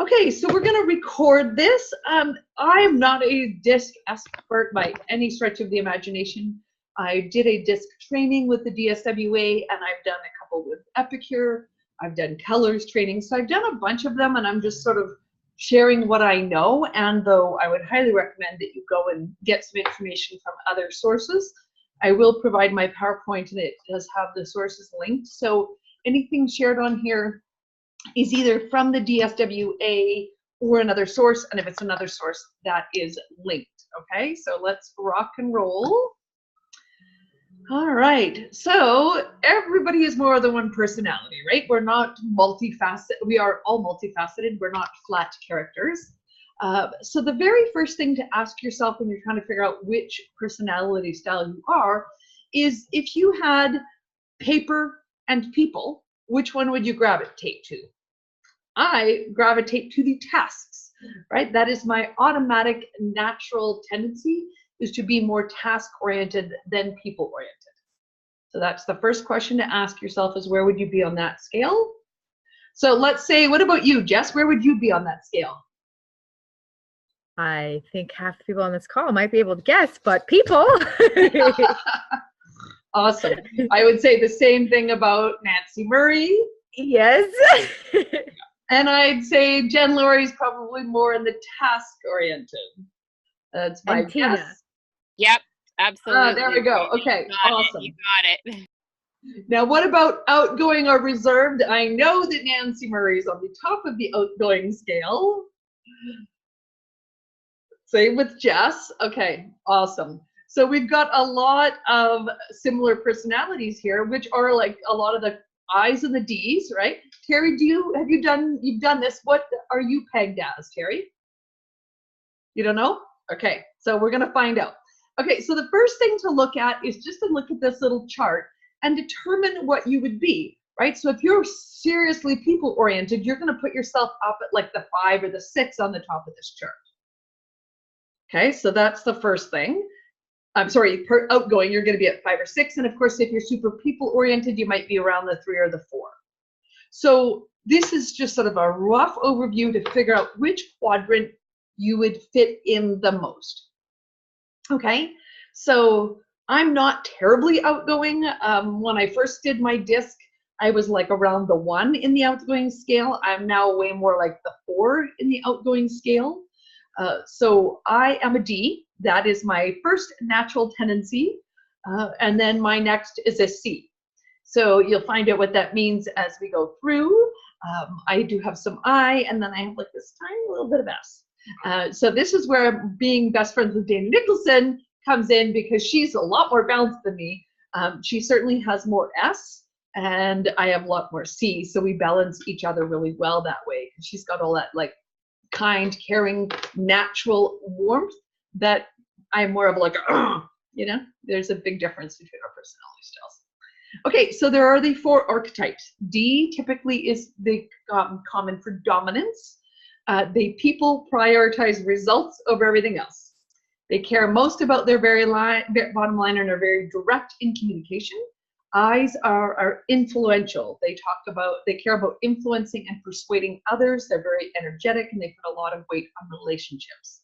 Okay, so we're going to record this. I'm not a DISC expert by any stretch of the imagination. I did a DISC training with the DSWA, and I've done a couple with Epicure. I've done colors training, so I've done a bunch of them, and I'm just sort of sharing what I know. And though I would highly recommend that you go and get some information from other sources, I will provide my PowerPoint, and it does have the sources linked. So anything shared on here is either from the DSWA or another source, and if it's another source, that is linked. Okay, so let's rock and roll. All right, so everybody is more than one personality, right? We're not multifaceted. We are all multifaceted. We're not flat characters. So the very first thing to ask yourself when you're trying to figure out which personality style you are is, if you had paper and people, which one would you gravitate to? I gravitate to the tasks, right? That is my automatic natural tendency, is to be more task-oriented than people-oriented. So that's the first question to ask yourself, is where would you be on that scale? So let's say, what about you, Jess? Where would you be on that scale? I think half the people on this call might be able to guess, but people. Awesome. I would say the same thing about Nancy Murray. Yes. And I'd say Jen Laurie's probably more in the task-oriented. That's my guess. Yep, absolutely. There we go. Okay, awesome. You got it. Now, what about outgoing or reserved? I know that Nancy Murray's on the top of the outgoing scale. Same with Jess. Okay, awesome. So we've got a lot of similar personalities here, which are like a lot of the I's and the D's, right? Terry, you've done this. What are you pegged as, Terry? You don't know? Okay, so we're gonna find out. Okay, so the first thing to look at is just to look at this little chart and determine what you would be, right? So if you're seriously people-oriented, you're gonna put yourself up at like the 5 or the 6 on the top of this chart. Okay, so that's the first thing. I'm sorry, per outgoing, you're going to be at 5 or 6. And of course, if you're super people-oriented, you might be around the 3 or the 4. So this is just sort of a rough overview to figure out which quadrant you would fit in the most. Okay, so I'm not terribly outgoing. When I first did my DISC, I was like around the 1 in the outgoing scale. I'm now way more like the 4 in the outgoing scale. So I am a D. That is my first natural tendency. And then my next is a C. So you'll find out what that means as we go through. I do have some I, and then I have like this tiny little bit of S. So this is where being best friends with Dana Nicholson comes in, because she's a lot more balanced than me. She certainly has more S, and I have a lot more C. So we balance each other really well that way. She's got all that like kind, caring, natural warmth that I'm more of like, you know, there's a big difference between our personality styles. Okay, so there are the 4 archetypes. D typically is the common for dominance. The people prioritize results over everything else. They care most about their bottom line and are very direct in communication. I's are influential. They care about influencing and persuading others. They're very energetic, and they put a lot of weight on relationships.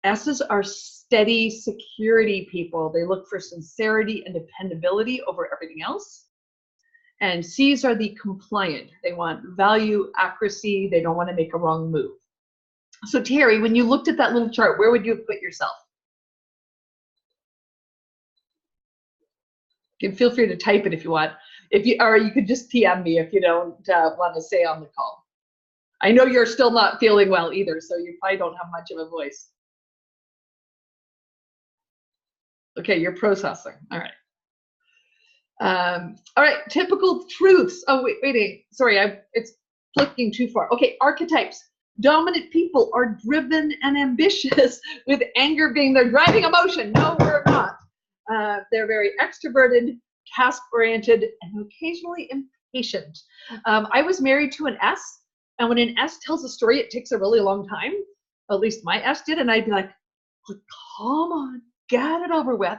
S's are steady security people. They look for sincerity and dependability over everything else. And C's are the compliant. They want value, accuracy. They don't want to make a wrong move. So Terry, when you looked at that little chart, where would you have put yourself? You can feel free to type it if you want. Or you could just PM me if you don't want to say on the call. I know you're still not feeling well either, so you probably don't have much of a voice. Okay, you're processing. All right. All right, typical truths. Oh, wait. Sorry, it's clicking too far. Okay, archetypes. Dominant people are driven and ambitious, with anger being their driving emotion. No, we're not. They're very extroverted, task-oriented, and occasionally impatient. I was married to an S, and when an S tells a story, it takes a really long time. At least my S did, and I'd be like, come on, get it over with.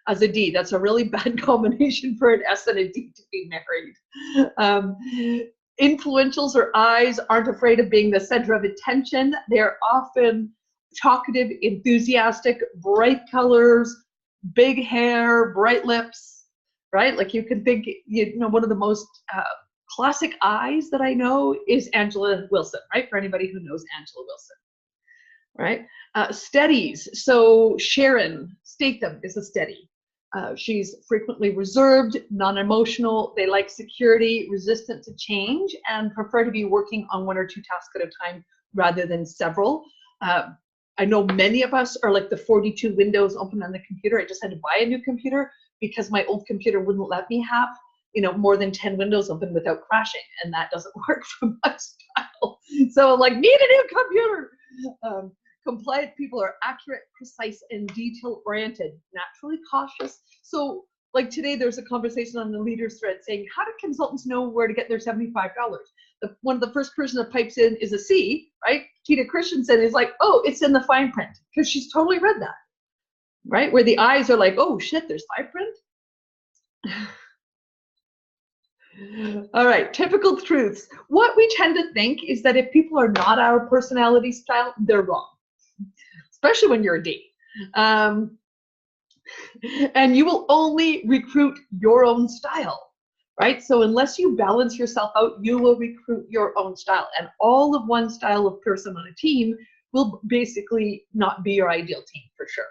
As a D, that's a really bad combination for an S and a D to be married. Influentials or eyes aren't afraid of being the center of attention. They're often talkative, enthusiastic, bright colors, big hair, bright lips, right? Like you can think, one of the most classic eyes that I know is Angela Wilson, right? For anybody who knows Angela Wilson, right? Steadies. So Sharon Statham is a steady. She's frequently reserved, non-emotional. They like security, resistant to change, and prefer to be working on 1 or 2 tasks at a time rather than several. I know many of us are like the 42 windows open on the computer. I just had to buy a new computer because my old computer wouldn't let me have, more than 10 windows open without crashing, and that doesn't work for my style. So I'm like, need a new computer. Compliant people are accurate, precise, and detail-oriented, naturally cautious. So like today, there's a conversation on the leaders thread saying, how do consultants know where to get their $75? One of the first person that pipes in is a C, right? Tina Christensen is like, oh, it's in the fine print, because she's totally read that, right? Where the eyes are like, oh shit, there's fine print. All right, typical truths. What we tend to think is that if people are not our personality style, they're wrong. Especially when you're a D. And you will only recruit your own style, right? So unless you balance yourself out, you will recruit your own style. And all of one style of person on a team will basically not be your ideal team for sure.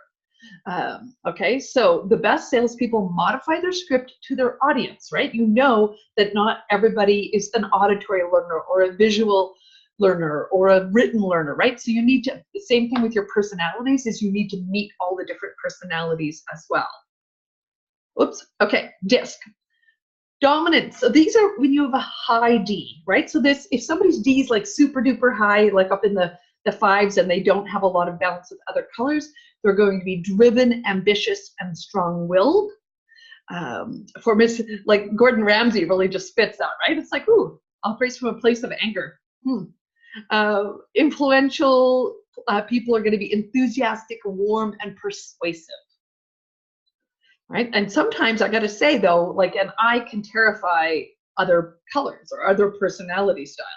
Okay, so the best salespeople modify their script to their audience, right? You know that not everybody is an auditory learner or a visual learner or a written learner, right? So you need to, the same thing with your personalities is you need to meet all the different personalities as well. Oops, okay, DISC. Dominance, so these are when you have a high D, right? So this, if somebody's D is like super duper high, like up in the 5s and they don't have a lot of balance with other colors, they're going to be driven, ambitious, and strong-willed. For like Gordon Ramsay really just spits out, right? It's like, ooh, operates from a place of anger. Influential people are going to be enthusiastic, warm, and persuasive, right? And sometimes I got to say though, like an eye can terrify other colors or other personality styles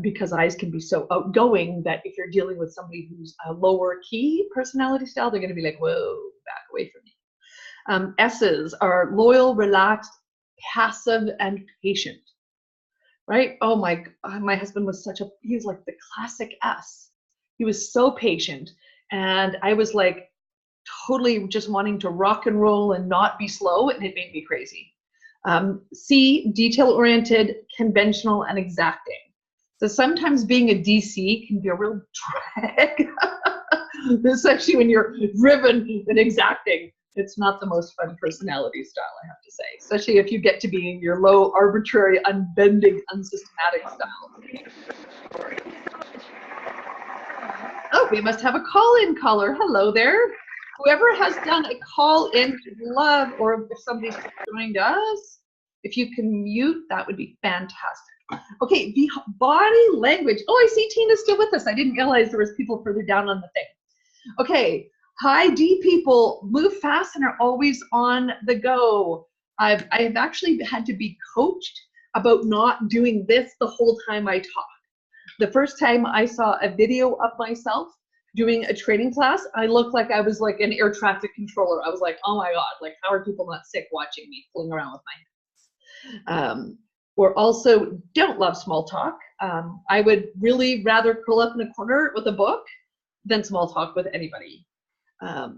because eyes can be so outgoing that if you're dealing with somebody who's a lower key personality style, they're going to be like, whoa, back away from me. S's are loyal, relaxed, passive, and patient. Right? Oh my husband was he was like the classic S. He was so patient. And I was like totally just wanting to rock and roll and not be slow, and it made me crazy. C, detail-oriented, conventional, and exacting. So sometimes being a DC can be a real drag, especially when you're driven and exacting. It's not the most fun personality style, I have to say, especially if you get to be in your low, arbitrary, unbending, unsystematic style. Oh, we must have a call-in caller. Hello there. Whoever has done a call-in, love, or if somebody's joined us, if you can mute, that would be fantastic. Okay, the body language. Oh, I see Tina's still with us. I didn't realize there was people further down on the thing. Okay. High D people move fast and are always on the go. I have actually had to be coached about not doing this the whole time I talk. The first time I saw a video of myself doing a training class, I looked like I was like an air traffic controller. I was like, oh my God, like how are people not sick watching me fooling around with my hands? Or also don't love small talk. I would really rather curl up in a corner with a book than small talk with anybody.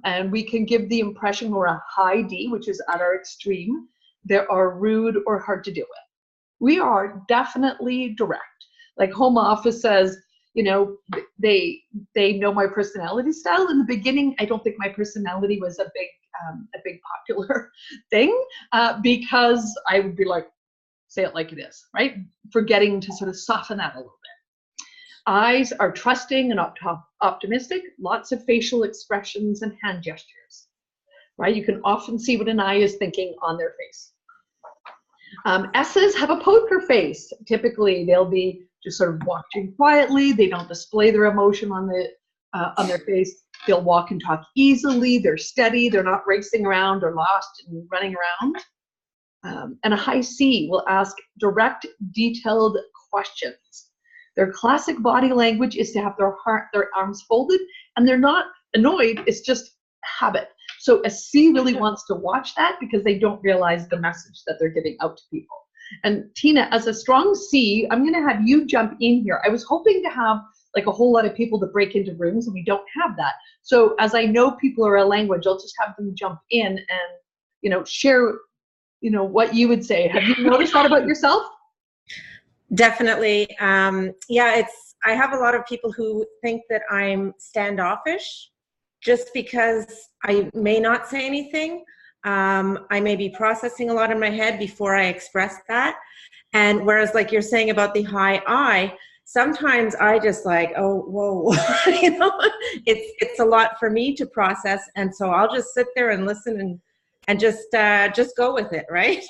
And we can give the impression we're a high D, which is at our extreme. They are rude or hard to deal with. We are definitely direct. Like home office says, they know my personality style. In the beginning, I don't think my personality was a big popular thing because I would be like, say it like it is, right? Forgetting to sort of soften that a little bit. Eyes are trusting and optimistic, lots of facial expressions and hand gestures, right? You can often see what an eye is thinking on their face. S's have a poker face. Typically, they'll be just sort of watching quietly. They don't display their emotion on their face. They'll walk and talk easily. They're steady. They're not racing around or lost and running around. And a high C will ask direct, detailed questions. Their classic body language is to have their arms folded, and they're not annoyed, it's just habit. So a C really wants to watch that because they don't realize the message that they're giving out to people. And Tina, as a strong C, I'm going to have you jump in here. I was hoping to have like a whole lot of people to break into rooms, and we don't have that. So as I know people are a language, I'll just have them jump in and, you know, share, you know, what you would say. Have you noticed that about yourself? Definitely. Yeah, I have a lot of people who think that I'm standoffish just because I may not say anything. I may be processing a lot in my head before I express that. And whereas like you're saying about the high I, sometimes I just like, oh, whoa, you know, it's a lot for me to process. And so I'll just sit there and listen and just go with it, right?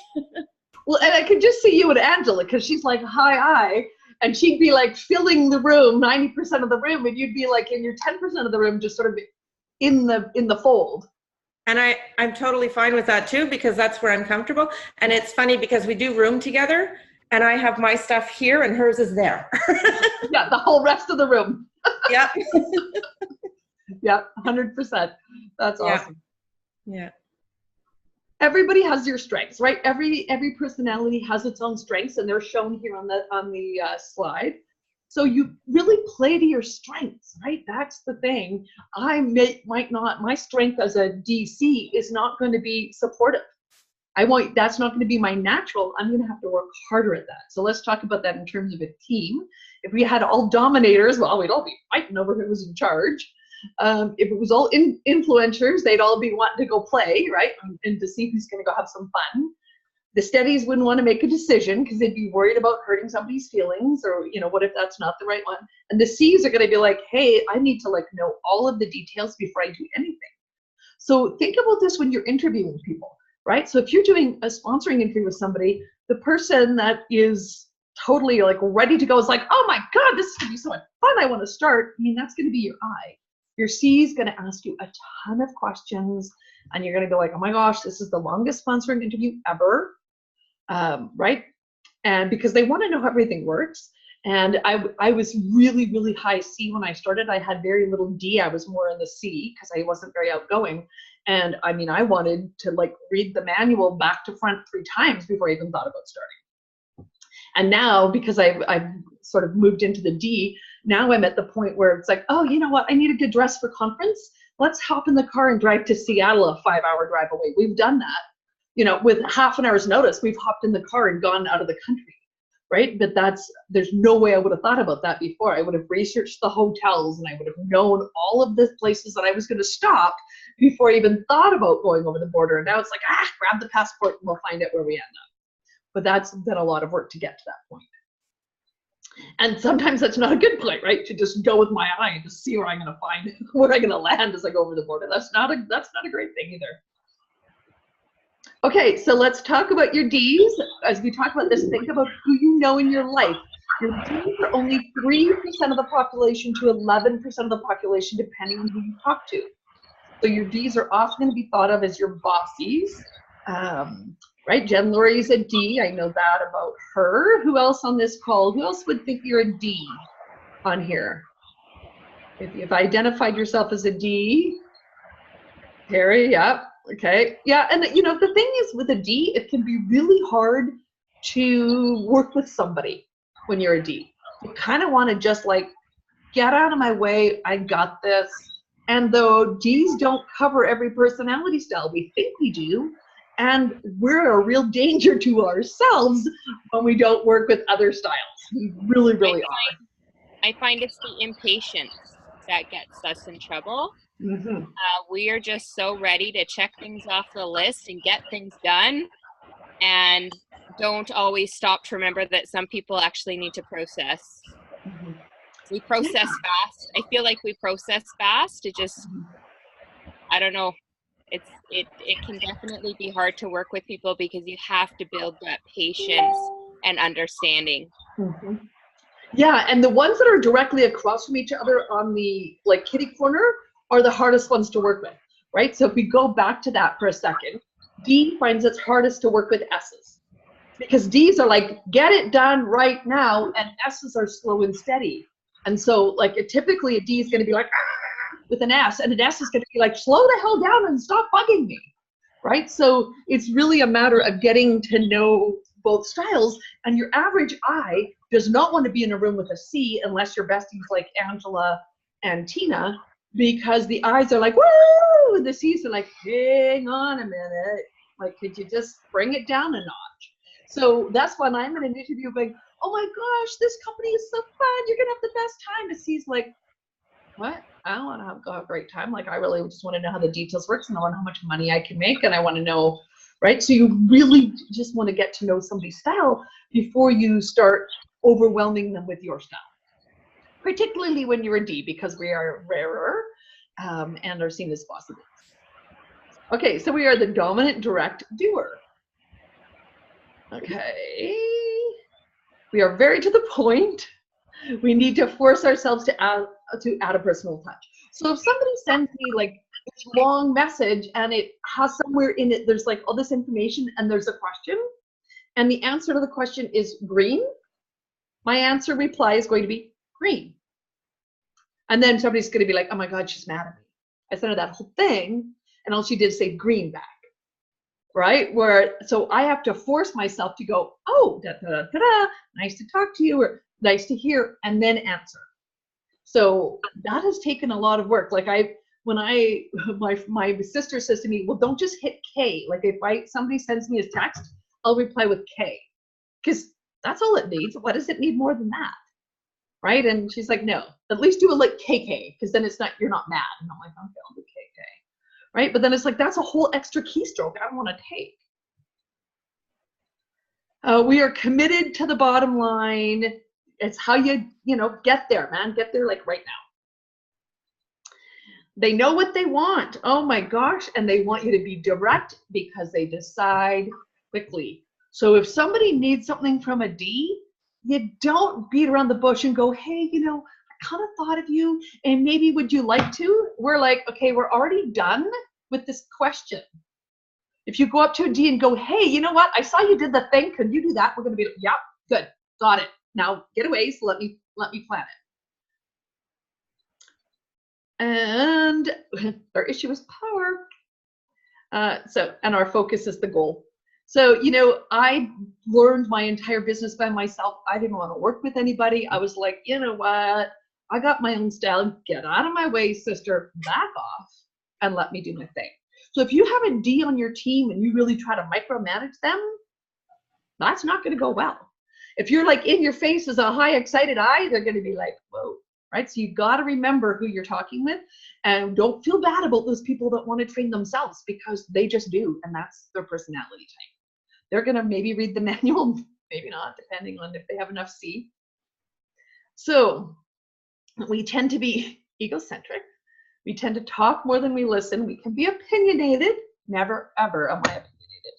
Well, and I could just see you and Angela, because she's like, hi, I, and she'd be like filling the room, 90% of the room, and you'd be like in your 10% of the room, just sort of in the fold. And I'm totally fine with that too, because that's where I'm comfortable. And it's funny because we do room together, and I have my stuff here and hers is there. Yeah, the whole rest of the room. Yep. Yep, 100%. That's awesome. Yeah. Everybody has your strengths, right? Every personality has its own strengths, and they're shown here on the slide. So you really play to your strengths, right? That's the thing. Might not, my strength as a DC is not going to be supportive. That's not going to be my natural. I'm going to have to work harder at that. So let's talk about that in terms of a team. If we had all dominators, well, we'd all be fighting over who was in charge. If it was all influencers, they'd all be wanting to go play, right? And to see who's going to go have some fun. The steadies wouldn't want to make a decision because they'd be worried about hurting somebody's feelings, or, you know, what if that's not the right one? And the C's are going to be like, hey, I need to like know all of the details before I do anything. So think about this when you're interviewing people, right? So if you're doing a sponsoring interview with somebody, the person that is totally like ready to go is like, oh my God, this is going to be so much fun. I want to start. I mean, that's going to be your I. Your C is going to ask you a ton of questions, and you're going to go like, oh my gosh, this is the longest sponsoring interview ever, right? And because they want to know how everything works. And I was really, really high C when I started. I had very little D. I was more in the C because I wasn't very outgoing. And I mean, I wanted to like read the manual back to front 3 times before I even thought about starting. And now, because I've sort of moved into the D, now I'm at the point where it's like, oh, you know what? I need a good dress for conference. Let's hop in the car and drive to Seattle, a 5-hour drive away. We've done that. You know, with half an hour's notice, we've hopped in the car and gone out of the country, right? But there's no way I would have thought about that before. I would have researched the hotels, and I would have known all of the places that I was going to stop before I even thought about going over the border. And now it's like, grab the passport and we'll find out where we end up. But that's been a lot of work to get to that point. And sometimes that's not a good point, right? To just go with my eye and just see where I'm going to find, where I'm going to land as I go over the border. That's not a great thing either. Okay, so let's talk about your D's. As we talk about this, think about who you know in your life. Your D's are only 3% of the population to 11% of the population, depending on who you talk to. So your D's are often going to be thought of as your bossies. Right, Jen Laurie's a D. I know that about her. Who else on this call? Who else would think you're a D on here? If you've identified yourself as a D, Terry, yeah, okay. Yeah, and you know, the thing is with a D, it can be really hard to work with somebody when you're a D. You kind of want to just like, get out of my way, I got this. And though Ds don't cover every personality style, we think we do. And we're a real danger to ourselves when we don't work with other styles. We really, really are. I find it's the impatience that gets us in trouble. Mm-hmm. We are just so ready to check things off the list and get things done, and don't always stop to remember that some people actually need to process. Mm-hmm. We process fast. I feel like we process fast. It just, I don't know. It can definitely be hard to work with people because you have to build that patience and understanding. Mm-hmm. Yeah, and the ones that are directly across from each other on the like kitty corner are the hardest ones to work with, right? So if we go back to that for a second, D finds it's hardest to work with S's. Because D's are like, get it done right now, and S's are slow and steady. And so like typically a D is going to be like, ah, with an S, and an S is going to be like, slow the hell down and stop bugging me, right? So it's really a matter of getting to know both styles, and your average I does not want to be in a room with a C unless your besties like Angela and Tina, because the I's are like, woo, and the C's are like, hang on a minute, like, could you just bring it down a notch? So that's when I'm in an interview going, oh my gosh, this company is so fun, you're gonna have the best time. And C's like, what? I don't want to have a great time. Like, I really just want to know how the details works, and I want to know how much money I can make, and I want to know, right? So you really just want to get to know somebody's style before you start overwhelming them with your style, particularly when you're a D, because we are rarer and are seen as bossy. Okay, so we are the dominant direct doer. Okay, we are very to the point. We need to force ourselves to add a personal touch. So if somebody sends me like this long message and it has somewhere in it, there's like all this information and there's a question, and the answer to the question is green, my answer reply is going to be green. And then somebody's going to be like, oh my God, she's mad at me. I sent her that whole thing, and all she did is say green back, right? So I have to force myself to go, oh, da, da, da, da, da, nice to talk to you, or nice to hear, and then answer. So that has taken a lot of work. Like my sister says to me, well, don't just hit K. Like if somebody sends me a text, I'll reply with K, because that's all it needs. What does it need more than that? Right? And she's like, no, at least do it like KK, because then you're not mad. And I'm like, okay, I'll do KK. Right? But then it's like, that's a whole extra keystroke I don't want to take. We are committed to the bottom line. It's how you get there, man. Get there like right now. They know what they want. Oh my gosh. And they want you to be direct because they decide quickly. So if somebody needs something from a D, you don't beat around the bush and go, hey, I kind of thought of you, and maybe would you like to? We're like, okay, we're already done with this question. If you go up to a D and go, hey, you know what? I saw you did the thing. Could you do that? We're going to be like, yep, good, got it. Now get away. So let me plan it. And our issue is power. And our focus is the goal. So, I learned my entire business by myself. I didn't want to work with anybody. I was like, you know what? I got my own style. Get out of my way, sister. Back off and let me do my thing. So if you have a D on your team and you really try to micromanage them, that's not going to go well. If you're like in your face as a high excited I, they're going to be like, whoa, right? So you've got to remember who you're talking with, and don't feel bad about those people that want to train themselves, because they just do, and that's their personality type. They're going to maybe read the manual, maybe not, depending on if they have enough C. So we tend to be egocentric. We tend to talk more than we listen. We can be opinionated. Never, ever am I opinionated.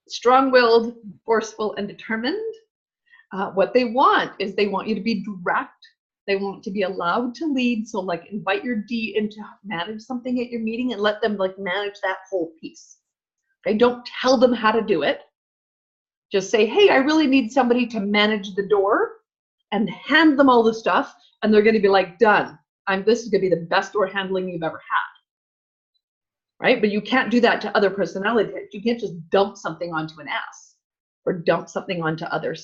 Strong-willed, forceful, and determined. What they want is they want you to be direct. They want to be allowed to lead. So like invite your D in to manage something at your meeting and let them like manage that whole piece. Okay, don't tell them how to do it. Just say, hey, I really need somebody to manage the door, and hand them all the stuff, and they're going to be like, done. This is going to be the best door handling you've ever had. Right? But you can't do that to other personality types. You can't just dump something onto an S or dump something onto other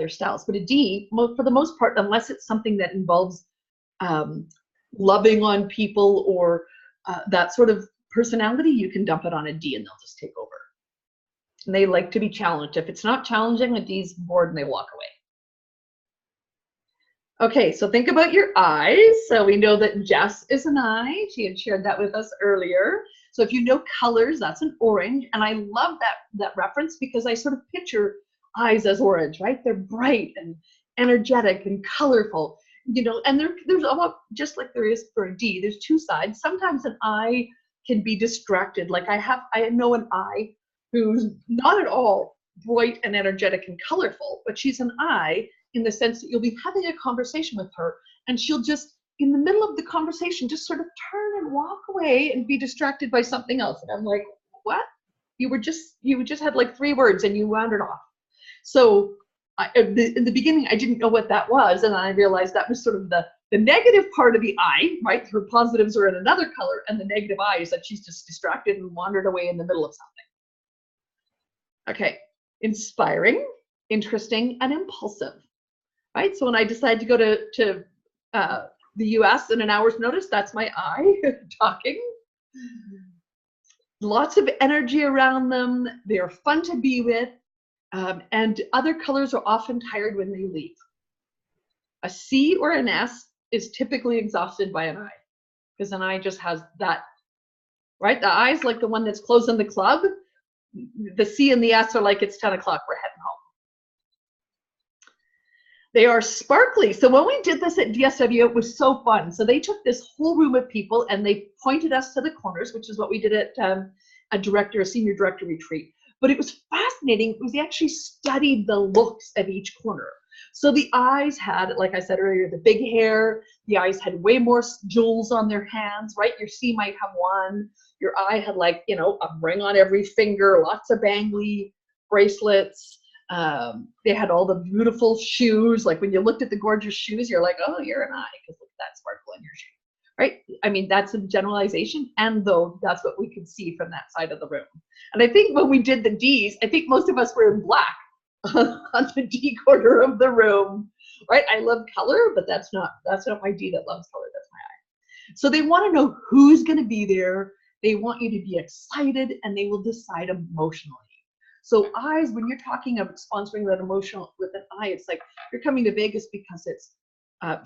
styles. But a D, for the most part, unless it's something that involves loving on people or that sort of personality, you can dump it on a D and they'll just take over. And they like to be challenged. If it's not challenging, a D's bored and they walk away. Okay, so think about your eyes. So we know that Jess is an eye. She had shared that with us earlier. So if you know colors, that's an orange. And I love that reference, because I sort of picture eyes as orange, right? They're bright and energetic and colorful, and there's a lot, just like there is for a D, there's two sides. Sometimes an eye can be distracted. Like I know an eye who's not at all bright and energetic and colorful, but she's an eye in the sense that you'll be having a conversation with her and she'll just, in the middle of the conversation, just sort of turn and walk away and be distracted by something else. And I'm like, what? You just had like 3 words and you wandered off. So in the beginning, I didn't know what that was, and I realized that was sort of the negative part of the eye, right? Her positives are in another color, and the negative eye is that she's just distracted and wandered away in the middle of something. Okay, inspiring, interesting, and impulsive, right? So when I decide to go to the US in an hour's notice, that's my eye talking. Lots of energy around them. They're fun to be with. And other colors are often tired when they leave. A C or an S is typically exhausted by an I, because an I just has that, right? The I is like the one that's closing the club. The C and the S are like, it's 10 o'clock, we're heading home. They are sparkly. So when we did this at DSW, it was so fun. So they took this whole room of people and they pointed us to the corners, which is what we did at a senior director retreat. But it was fascinating because they actually studied the looks of each corner. So the eyes had, like I said earlier, the big hair. The eyes had way more jewels on their hands, right? Your C might have one. Your eye had like, you know, a ring on every finger, lots of bangly bracelets. They had all the beautiful shoes. Like when you looked at the gorgeous shoes, you're like, oh, you're an eye, because look at that sparkle in your shoe, right? I mean, that's a generalization, and though that's what we could see from that side of the room. And I think when we did the D's, I think most of us were in black on the D corner of the room, right? I love color, but that's not my D that loves color, that's my I. So they want to know who's going to be there. They want you to be excited, and they will decide emotionally. So eyes, when you're talking about sponsoring that emotional with an I, it's like you're coming to Vegas because it's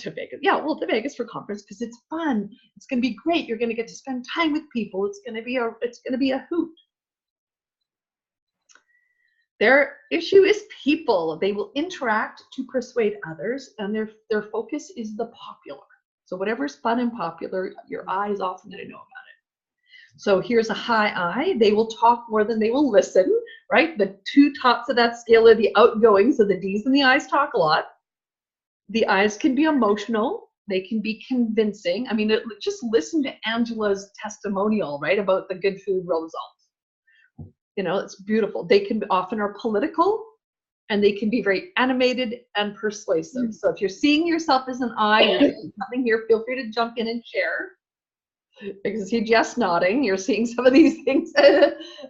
to Vegas. Yeah, well, to Vegas for conference because it's fun. It's going to be great. You're going to get to spend time with people. It's going to be a hoot. Their issue is people. They will interact to persuade others, and their focus is the popular. So whatever's fun and popular, your eye is often going to know about it. So here's a high I. They will talk more than they will listen, right? The 2 tops of that scale are the outgoing, so the D's and the I's talk a lot. The I's can be emotional. They can be convincing. I mean, just listen to Angela's testimonial, right, about the good food results. You know, it's beautiful. They can often are political, and they can be very animated and persuasive. So if you're seeing yourself as an I, you're seeing something here, feel free to jump in and share. Because I see Jess nodding. You're seeing some of these things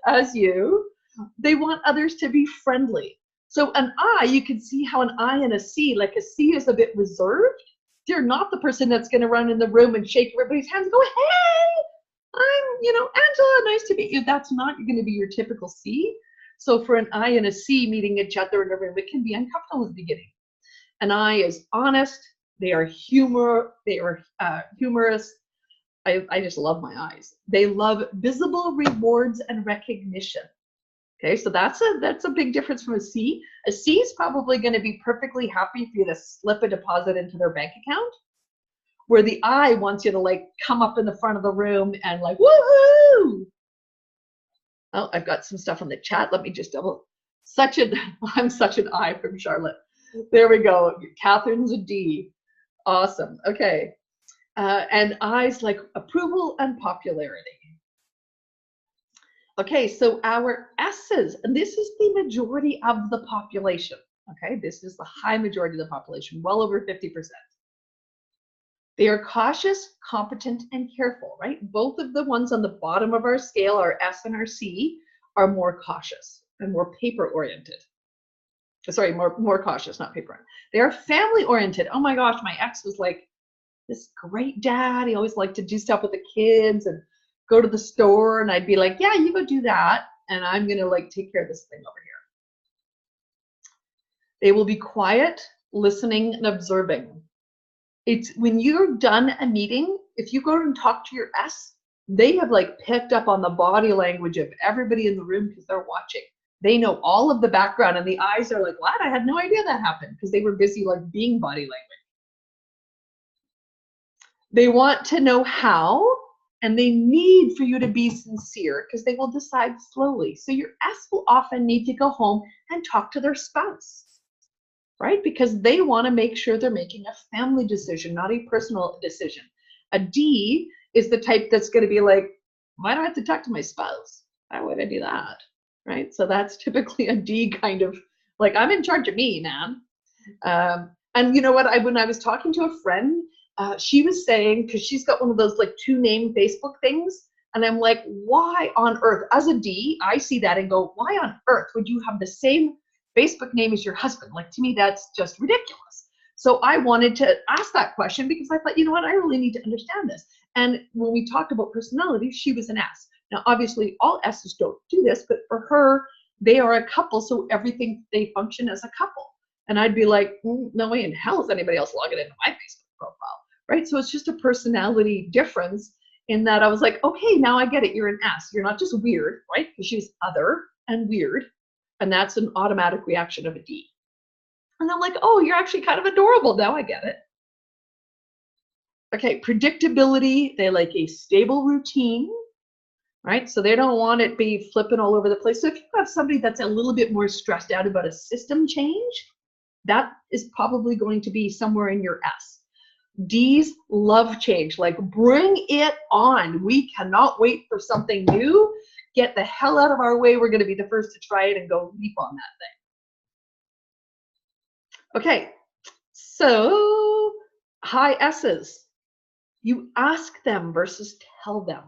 as you. They want others to be friendly. So an I, you can see how an I and a C, like a C is a bit reserved. They're not the person that's going to run in the room and shake everybody's hands and go, hey, I'm, Angela, nice to meet you. That's not going to be your typical C. So for an I and a C meeting each other in a room, it can be uncomfortable in the beginning. An I is honest. They are humorous. I just love my eyes. They love visible rewards and recognition. Okay, so that's a big difference from a C. A C is probably going to be perfectly happy for you to slip a deposit into their bank account, where the I wants you to like come up in the front of the room and like, woohoo! Oh, I've got some stuff on the chat. Let me just double. I'm such an I from Charlotte. There we go. Catherine's a D. Awesome. Okay. And I's like approval and popularity. Okay, so our S's, and this is the majority of the population. Okay, this is the high majority of the population, well over 50%. They are cautious, competent, and careful, right? Both of the ones on the bottom of our scale, our S and our C, are more cautious and more paper-oriented. Sorry, more cautious, not paper-oriented. They are family-oriented. Oh my gosh, my ex was like this great dad. He always liked to do stuff with the kids and go to the store, and I'd be like, yeah, you go do that, and I'm going to like take care of this thing over here. They will be quiet, listening, and observing. It's when you're done a meeting, if you go and talk to your S, they have like picked up on the body language of everybody in the room because they're watching. They know all of the background, and the I's are like, what? I had no idea that happened, because they were busy like being body language. They want to know how, and they need for you to be sincere, because they will decide slowly. So your S will often need to go home and talk to their spouse, right? Because they want to make sure they're making a family decision, not a personal decision. A D is the type that's going to be like, why do I have to talk to my spouse? Why would I do that? right? So that's typically a D kind of, like, I'm in charge of me, man. And you know what, when I was talking to a friend, she was saying, because she's got one of those like 2-name Facebook things, and I'm like, why on earth, as a D, I see that and go, why on earth would you have the same Facebook name as your husband? Like, to me, that's just ridiculous. So I wanted to ask that question because I thought, you know what, I really need to understand this. And when we talked about personality, she was an S. Now, obviously, all S's don't do this, but for her, they are a couple, so everything, they function as a couple. And I'd be like, no way in hell is anybody else logging into my Facebook profile, right? So it's just a personality difference in that I was like, okay, now I get it. You're an S. You're not just weird, right? Because she's other and weird. And that's an automatic reaction of a D. And I'm like, oh, you're actually kind of adorable. Now I get it. Okay, predictability. They like a stable routine, right? So they don't want it be flipping all over the place. So if you have somebody that's a little bit more stressed out about a system change, that is probably going to be somewhere in your S. D's love change, like bring it on. We cannot wait for something new. Get the hell out of our way. We're going to be the first to try it and go leap on that thing. Okay, so high S's. You ask them versus tell them,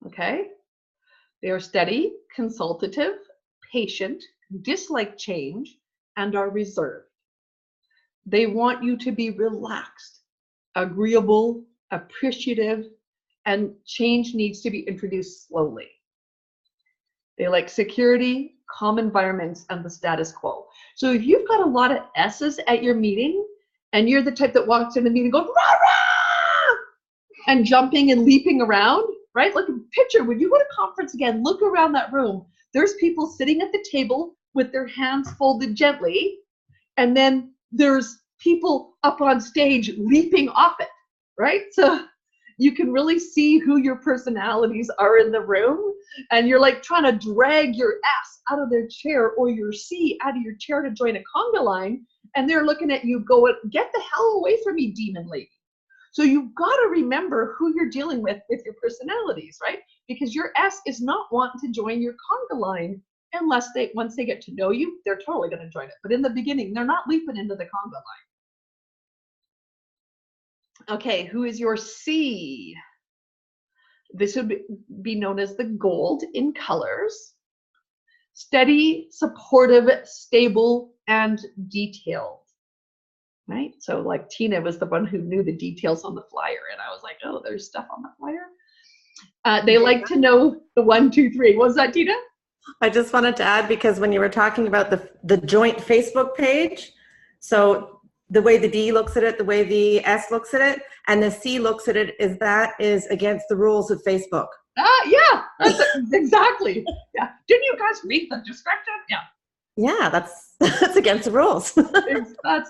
okay? They are steady, consultative, patient, dislike change, and are reserved. They want you to be relaxed, agreeable, appreciative, and change needs to be introduced slowly. They like security, calm environments, and the status quo. So if you've got a lot of S's at your meeting, and you're the type that walks in the meeting going, rah, rah, and jumping and leaping around, right? Like a picture, when you go to conference again, look around that room. There's people sitting at the table with their hands folded gently, and then there's people up on stage leaping off it, right? So you can really see who your personalities are in the room, and you're like trying to drag your S out of their chair or your C out of your chair to join a conga line, and they're looking at you going, get the hell away from me, demon lady. So you've got to remember who you're dealing with your personalities, right? Because your S is not wanting to join your conga line unless once they get to know you, they're totally going to join it. But in the beginning, they're not leaping into the conga line. Okay, who is your C? This would be known as the gold in colors. Steady, supportive, stable, and detailed. Right? So like Tina was the one who knew the details on the flyer, and I was like, oh, there's stuff on the flyer. They like to know the 1, 2, 3. What was that, Tina? I just wanted to add, because when you were talking about the joint Facebook page, so the way the D looks at it, the way the S looks at it, and the C looks at it, is against the rules of Facebook. Yeah, that's exactly. Yeah. Didn't you guys read the description? Yeah. Yeah, that's against the rules. That's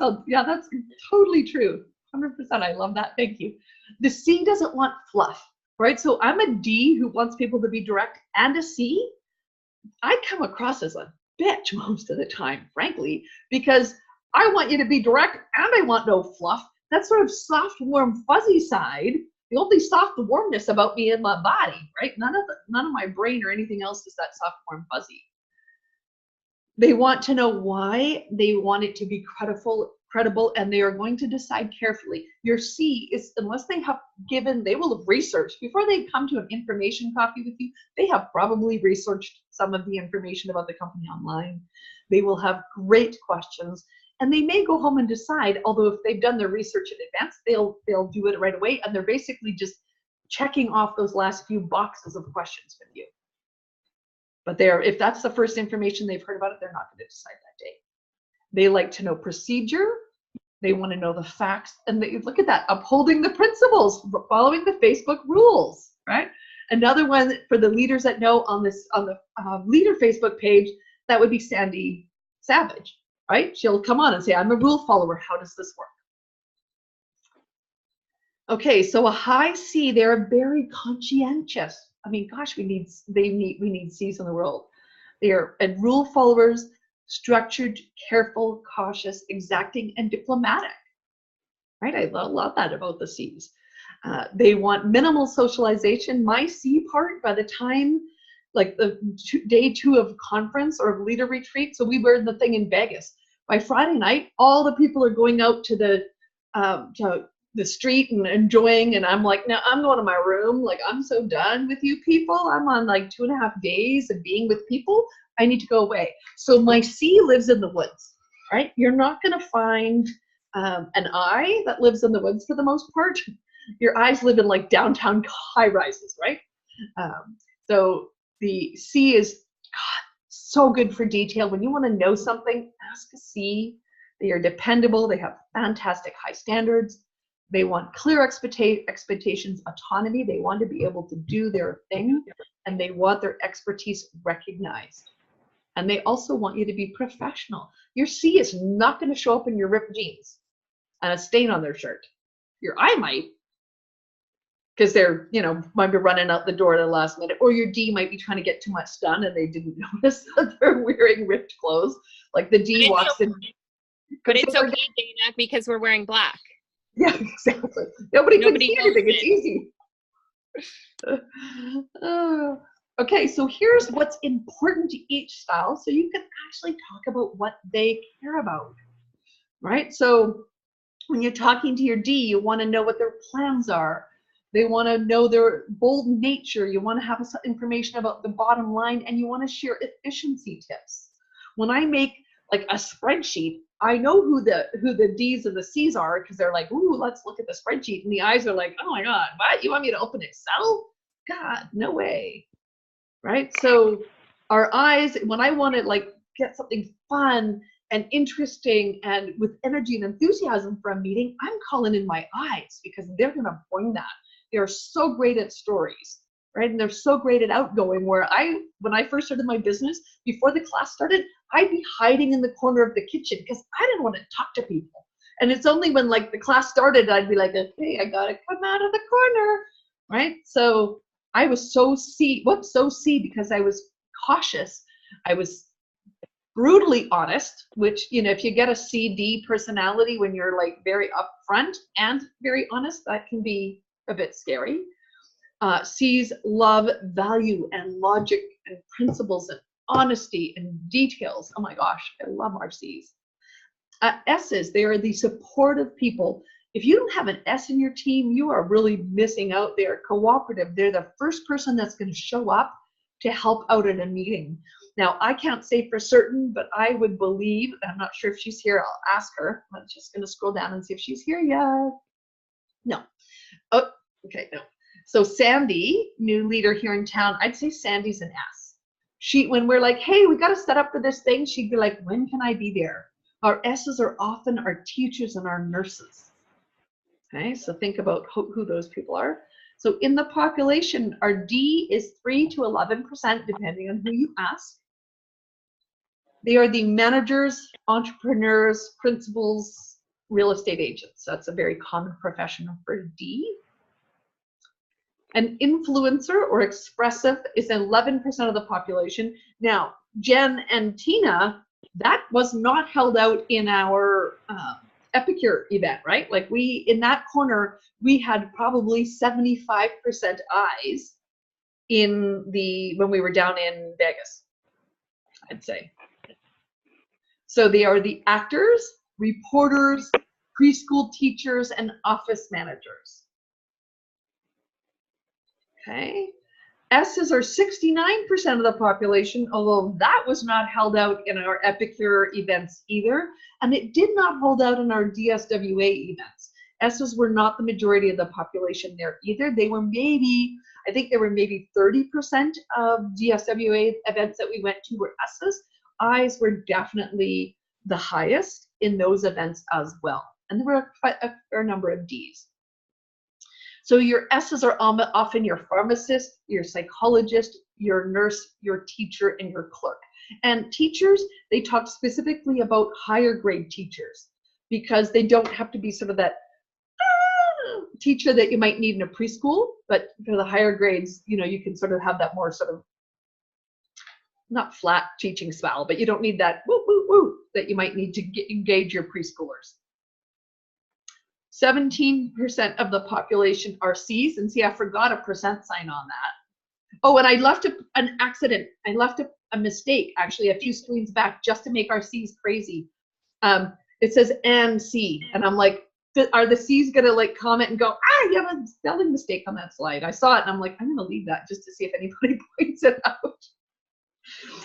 totally true. 100%. I love that. Thank you. The C doesn't want fluff, right? So I'm a D who wants people to be direct, and a C, I come across as a bitch most of the time, frankly, because I want you to be direct and I want no fluff. That sort of soft, warm, fuzzy side, the only soft warmness about me in my body, right? None of my brain or anything else is that soft, warm, fuzzy. They want to know why. They want it to be credible, and they are going to decide carefully. Your C is, unless they will have researched before they come to an information copy with you, they have probably researched some of the information about the company online. They will have great questions, and they may go home and decide, although if they've done their research in advance, they'll do it right away, and they're basically just checking off those last few boxes of questions with you. But if that's the first information they've heard about it, they're not going to decide that day. They like to know procedure. They want to know the facts. And look at that, upholding the principles, following the Facebook rules, right? Another one for the leaders that know on the leader Facebook page, that would be Sandy Savage, right? She'll come on and say, I'm a rule follower. How does this work? Okay, so a high C, they're very conscientious. I mean, gosh, we need C's in the world. They're rule followers, structured, careful, cautious, exacting, and diplomatic. Right? I love that about the C's. They want minimal socialization. My C part, by the time like the day 2 of conference or leader retreat. So we were the thing in Vegas. By Friday night, all the people are going out to the street and enjoying, and I'm like, no, I'm going to my room. Like, I'm so done with you people. I'm on like 2.5 days of being with people. I need to go away. So my C lives in the woods, right? You're not going to find an I that lives in the woods for the most part. Your I's live in like downtown high rises, right? So the C is, God, so good for detail. When you want to know something, ask a C. They are dependable. They have fantastic high standards. They want clear expectations, autonomy. They want to be able to do their thing, and they want their expertise recognized. And they also want you to be professional. Your C is not going to show up in your ripped jeans and a stain on their shirt. Your I might, because they're, might be running out the door at the last minute, or your D might be trying to get too much done and they didn't notice that they're wearing ripped clothes. Like the D walks in. But it's okay, Dana, because we're wearing black. Yeah, exactly. Nobody can see anything. It's easy. Okay, so here's what's important to each style, so you can actually talk about what they care about, right? So when you're talking to your D, you want to know what their plans are. They want to know their bold nature. You want to have some information about the bottom line, and you want to share efficiency tips. When I make like a spreadsheet, I know who the D's and the C's are, because they're like, ooh, let's look at the spreadsheet. And the I's are like, oh my God, what? You want me to open Excel? God, no way. Right? So our I's, when I want to like get something fun and interesting and with energy and enthusiasm for a meeting, I'm calling in my I's, because they're going to bring that. They're so great at stories, right? And they're so great at outgoing, where when I first started my business, before the class started, I'd be hiding in the corner of the kitchen because I didn't want to talk to people. And it's only when like the class started, I'd be like, hey, I got to come out of the corner, right? So I was so C, because I was cautious. I was brutally honest, which, if you get a CD personality, when you're like very upfront and very honest, that can be a bit scary. C's love value and logic and principles and honesty and details. Oh my gosh, I love our C's. S's, they are the supportive people. If you don't have an S in your team, you are really missing out. They're cooperative. They're the first person that's going to show up to help out at a meeting. Now, I can't say for certain, but I would believe, I'm not sure if she's here, I'll ask her. I'm just going to scroll down and see if she's here yet. No. Oh, okay, no. So Sandy, new leader here in town, I'd say Sandy's an S. When we're like, hey, we got to set up for this thing, she'd be like, when can I be there? Our S's are often our teachers and our nurses. Okay, so think about who those people are. So in the population, our D is 3 to 11%, depending on who you ask. They are the managers, entrepreneurs, principals, real estate agents. That's a very common profession for D. An influencer or expressive is 11% of the population. Now, Jen and Tina, that was not held out in our Epicure event, right? Like in that corner, we had probably 75% eyes when we were down in Vegas, I'd say. So they are the actors, reporters, preschool teachers, and office managers. Okay. S's are 69% of the population, although that was not held out in our Epicure events either, and it did not hold out in our DSWA events. S's were not the majority of the population there either. They were I think there were maybe 30% of DSWA events that we went to were S's. I's were definitely the highest in those events as well. And there were a fair number of D's. So your S's are often your pharmacist, your psychologist, your nurse, your teacher, and your clerk. And teachers, they talk specifically about higher grade teachers, because they don't have to be sort of that teacher that you might need in a preschool, but for the higher grades, you can sort of have that more sort of, not flat teaching style, but you don't need that woo, woo, woo that you might need to engage your preschoolers. 17% of the population are C's, and see, I forgot a percent sign on that. Oh, and I left an accident. I left a mistake, actually, a few screens back just to make our C's crazy. It says and C, and I'm like, are the C's gonna like comment and go, you have a spelling mistake on that slide? I saw it and I'm like, I'm gonna leave that just to see if anybody points it out.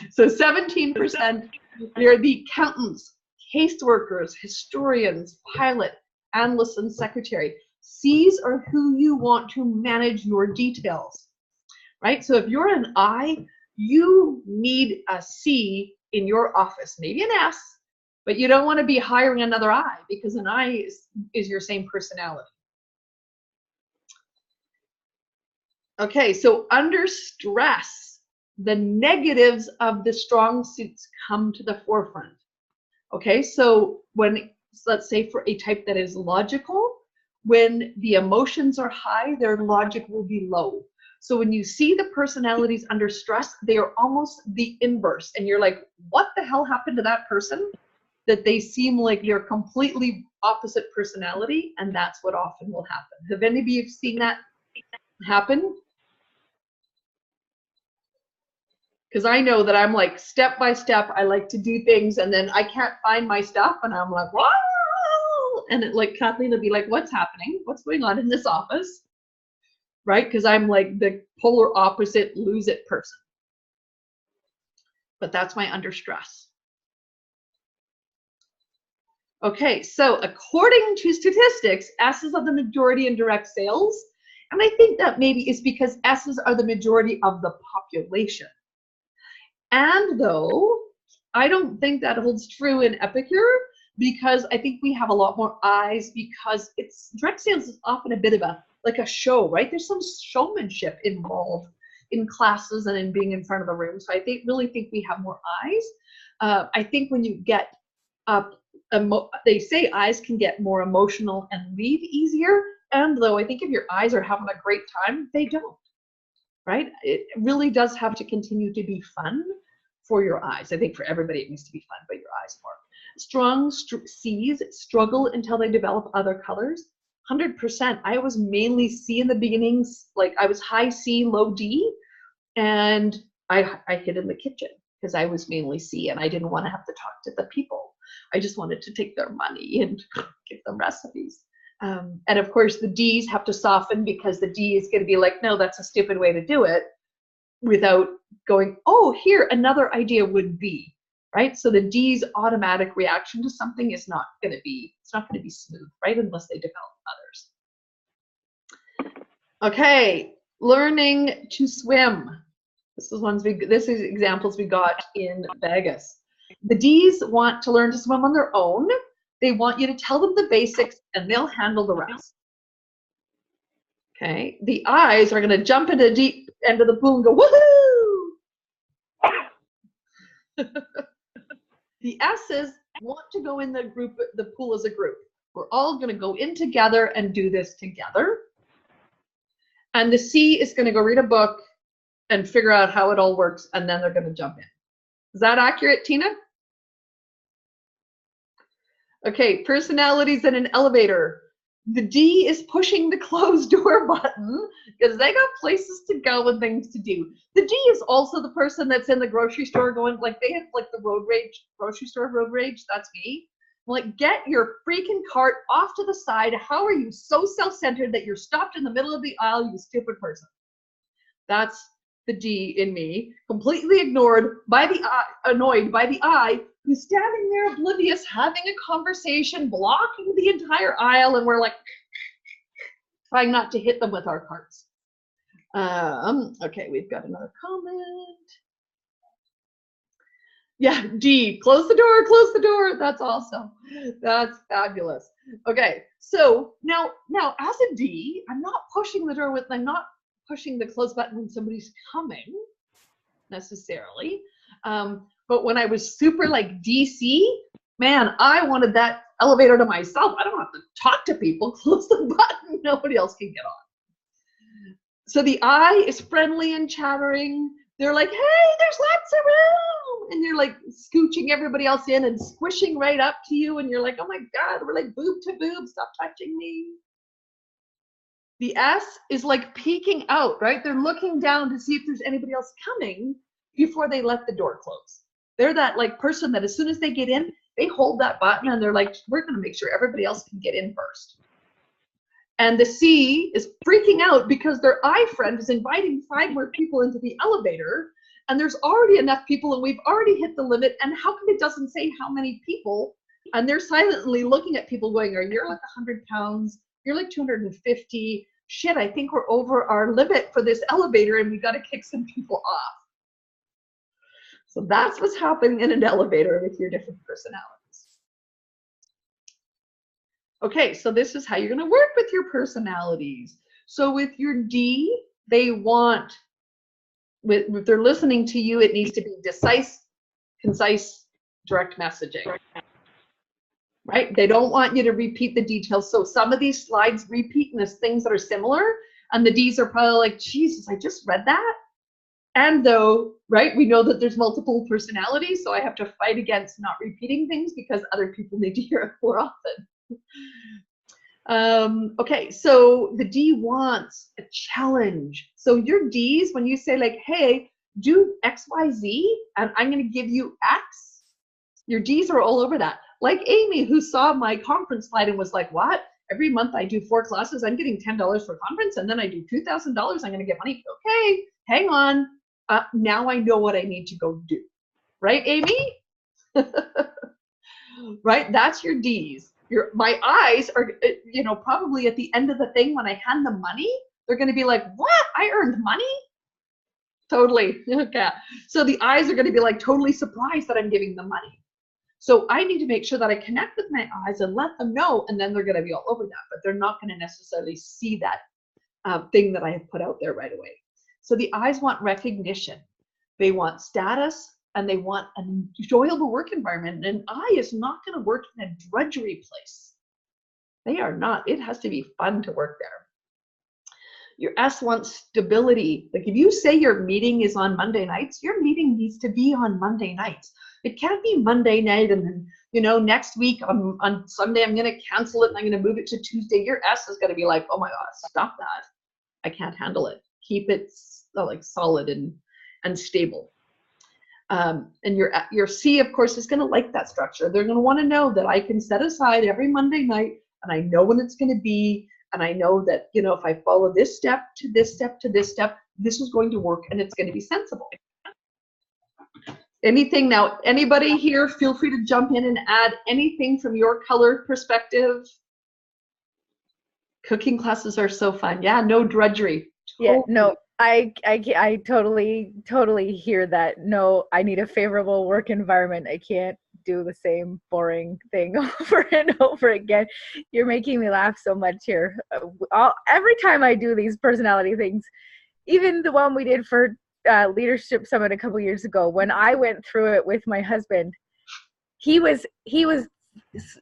So 17%, they're the accountants, caseworkers, historians, pilot, analysts, and secretary. C's are who you want to manage your details, right? So if you're an I, you need a C in your office, maybe an S, but you don't want to be hiring another I, because an I is your same personality. Okay, so under stress, the negatives of the strong suits come to the forefront. Okay, so when, let's say for a type that is logical, when the emotions are high, their logic will be low. So when you see the personalities under stress, they are almost the inverse. And you're like, what the hell happened to that person? That they seem like they're completely opposite personality, and that's what often will happen. Have any of you seen that happen? Because I know that I'm like step by step, I like to do things and then I can't find my stuff and I'm like, whoa! And it, like Kathleen will be like, what's happening? What's going on in this office? Right? Because I'm like the polar opposite lose it person. But that's my under stress. Okay, so according to statistics, S's are the majority in direct sales. And I think that maybe is because S's are the majority of the population. And though, I don't think that holds true in Epicure, because I think we have a lot more I's, because it's direct sales is often a bit of a, like a show, right? There's some showmanship involved in classes and in being in front of the room. So I really think we have more I's. I think when you get up, they say I's can get more emotional and leave easier. And though I think if your I's are having a great time, they don't, right? It really does have to continue to be fun for your I's. I think for everybody it needs to be fun, but your I's more. Strong C's struggle until they develop other colors. 100%. I was mainly C in the beginnings, like I was high C, low D, and I hid in the kitchen because I was mainly C and I didn't want to have to talk to the people. I just wanted to take their money and give them recipes. And of course the D's have to soften, because the D is going to be like, no, that's a stupid way to do it, without going, oh, here, another idea would be, right? So the D's automatic reaction to something is not going to be, it's not going to be smooth, right? Unless they develop others. Okay, learning to swim. This is examples we got in Vegas. The D's want to learn to swim on their own. They want you to tell them the basics and they'll handle the rest. Okay, the I's are going to jump into the deep end of the pool and go, woohoo! The S's want to go in the pool as a group. We're all going to go in together and do this together. And the C is going to go read a book and figure out how it all works, and then they're going to jump in. Is that accurate, Tina? Okay, personalities in an elevator. The D is pushing the closed door button because they got places to go and things to do. The D is also the person that's in the grocery store going, like they have like the road rage, grocery store road rage, that's me. Like, get your freaking cart off to the side. How are you so self-centered that you're stopped in the middle of the aisle, you stupid person? That's the D in me, completely ignored by the I, annoyed by the I, who's standing there oblivious, having a conversation, blocking the entire aisle, and we're like trying not to hit them with our carts. Okay, we've got another comment. Yeah, D, close the door, close the door. That's awesome. That's fabulous. Okay, so now as a D, I'm not pushing the door I'm not pushing the close button when somebody's coming necessarily. But when I was super like DC, man, I wanted that elevator to myself. I don't have to talk to people. Close the button. Nobody else can get on. So the I is friendly and chattering. They're like, hey, there's lots of room. And you're like scooching everybody else in and squishing right up to you. And you're like, oh my God, we're like boob to boob. Stop touching me. The S is like peeking out, right? They're looking down to see if there's anybody else coming before they let the door close. They're that like person that as soon as they get in, they hold that button and they're like, we're going to make sure everybody else can get in first. And the C is freaking out because their I friend is inviting 5 more people into the elevator, and there's already enough people and we've already hit the limit, and how come it doesn't say how many people? And they're silently looking at people going, you're like 100 pounds, you're like 250, shit, I think we're over our limit for this elevator and we got to kick some people off. So that's what's happening in an elevator with your different personalities. Okay, so this is how you're going to work with your personalities. So with your D, they want, if they're listening to you, it needs to be concise, direct messaging. Right? They don't want you to repeat the details. So some of these slides repeat and there's things that are similar, and the Ds are probably like, Jesus, I just read that. And though, right, we know that there's multiple personalities, so I have to fight against not repeating things because other people need to hear it more often. Okay, so the D wants a challenge. So your Ds, when you say like, hey, do X, Y, Z, and I'm going to give you X, your Ds are all over that. Like Amy, who saw my conference slide and was like, what? Every month I do 4 classes, I'm getting $10 for conference, and then I do $2,000, I'm going to get money. Okay, hang on. Now I know what I need to go do. Right, Amy? Right, that's your Ds. My I's are, you know, probably at the end of the thing when I hand them money, they're going to be like, what? I earned money? Totally. Okay. So the I's are going to be like totally surprised that I'm giving them money. So I need to make sure that I connect with my I's and let them know, and then they're going to be all over that, but they're not going to necessarily see that thing that I have put out there right away. So the I's want recognition. They want status, and they want an enjoyable work environment. And an I is not going to work in a drudgery place. They are not. It has to be fun to work there. Your S wants stability. Like if you say your meeting is on Monday nights, your meeting needs to be on Monday nights. It can't be Monday night and then, you know, next week on Sunday I'm going to cancel it and I'm going to move it to Tuesday. Your S is going to be like, oh my God, stop that. I can't handle it. Keep it like solid and stable. And your C, of course, is going to like that structure. They're going to want to know that I can set aside every Monday night and I know when it's going to be. And I know that, you know, if I follow this step to this step to this step, this is going to work and it's going to be sensible. Anything now, anybody here, feel free to jump in and add anything from your color perspective. Cooking classes are so fun. Yeah, no drudgery. Yeah, no, I totally hear that. No, I need a favorable work environment. I can't do the same boring thing over and over again. You're making me laugh so much here. Every time I do these personality things, even the one we did for Leadership Summit a couple years ago, when I went through it with my husband, he was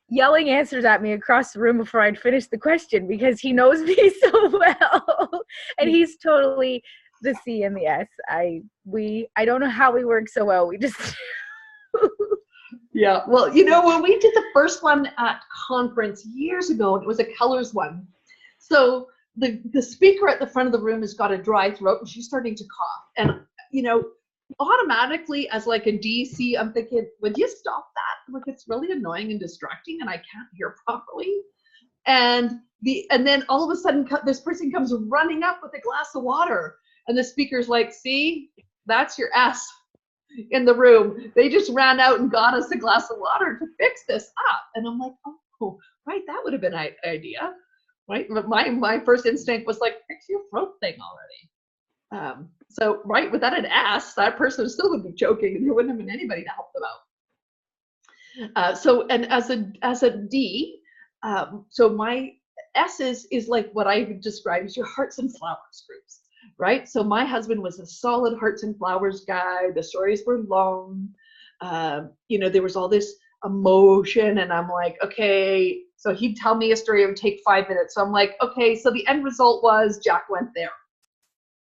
yelling answers at me across the room before I'd finished the question because he knows me so well. And he's totally the C and the S. I don't know how we work so well. We just Yeah, well, you know, when we did the first one at conference years ago, it was a colors one. So the speaker at the front of the room has got a dry throat and she's starting to cough. And, you know, automatically as like a DC, I'm thinking, would you stop that? Like, it's really annoying and distracting and I can't hear properly. And then all of a sudden this person comes running up with a glass of water and the speaker's like, see, that's your S in the room. They just ran out and got us a glass of water to fix this up. And I'm like, oh, right, that would have been an idea, right? But my first instinct was like, fix your throat thing already. So, right, without an S, that person still would be choking and there wouldn't have been anybody to help them out. So, and as a D, so my S is like what I would describe as your hearts and flowers groups. Right? So my husband was a solid hearts and flowers guy. The stories were long. You know, there was all this emotion and I'm like, okay. So he'd tell me a story, it would take 5 minutes. So I'm like, okay, so the end result was Jack went there.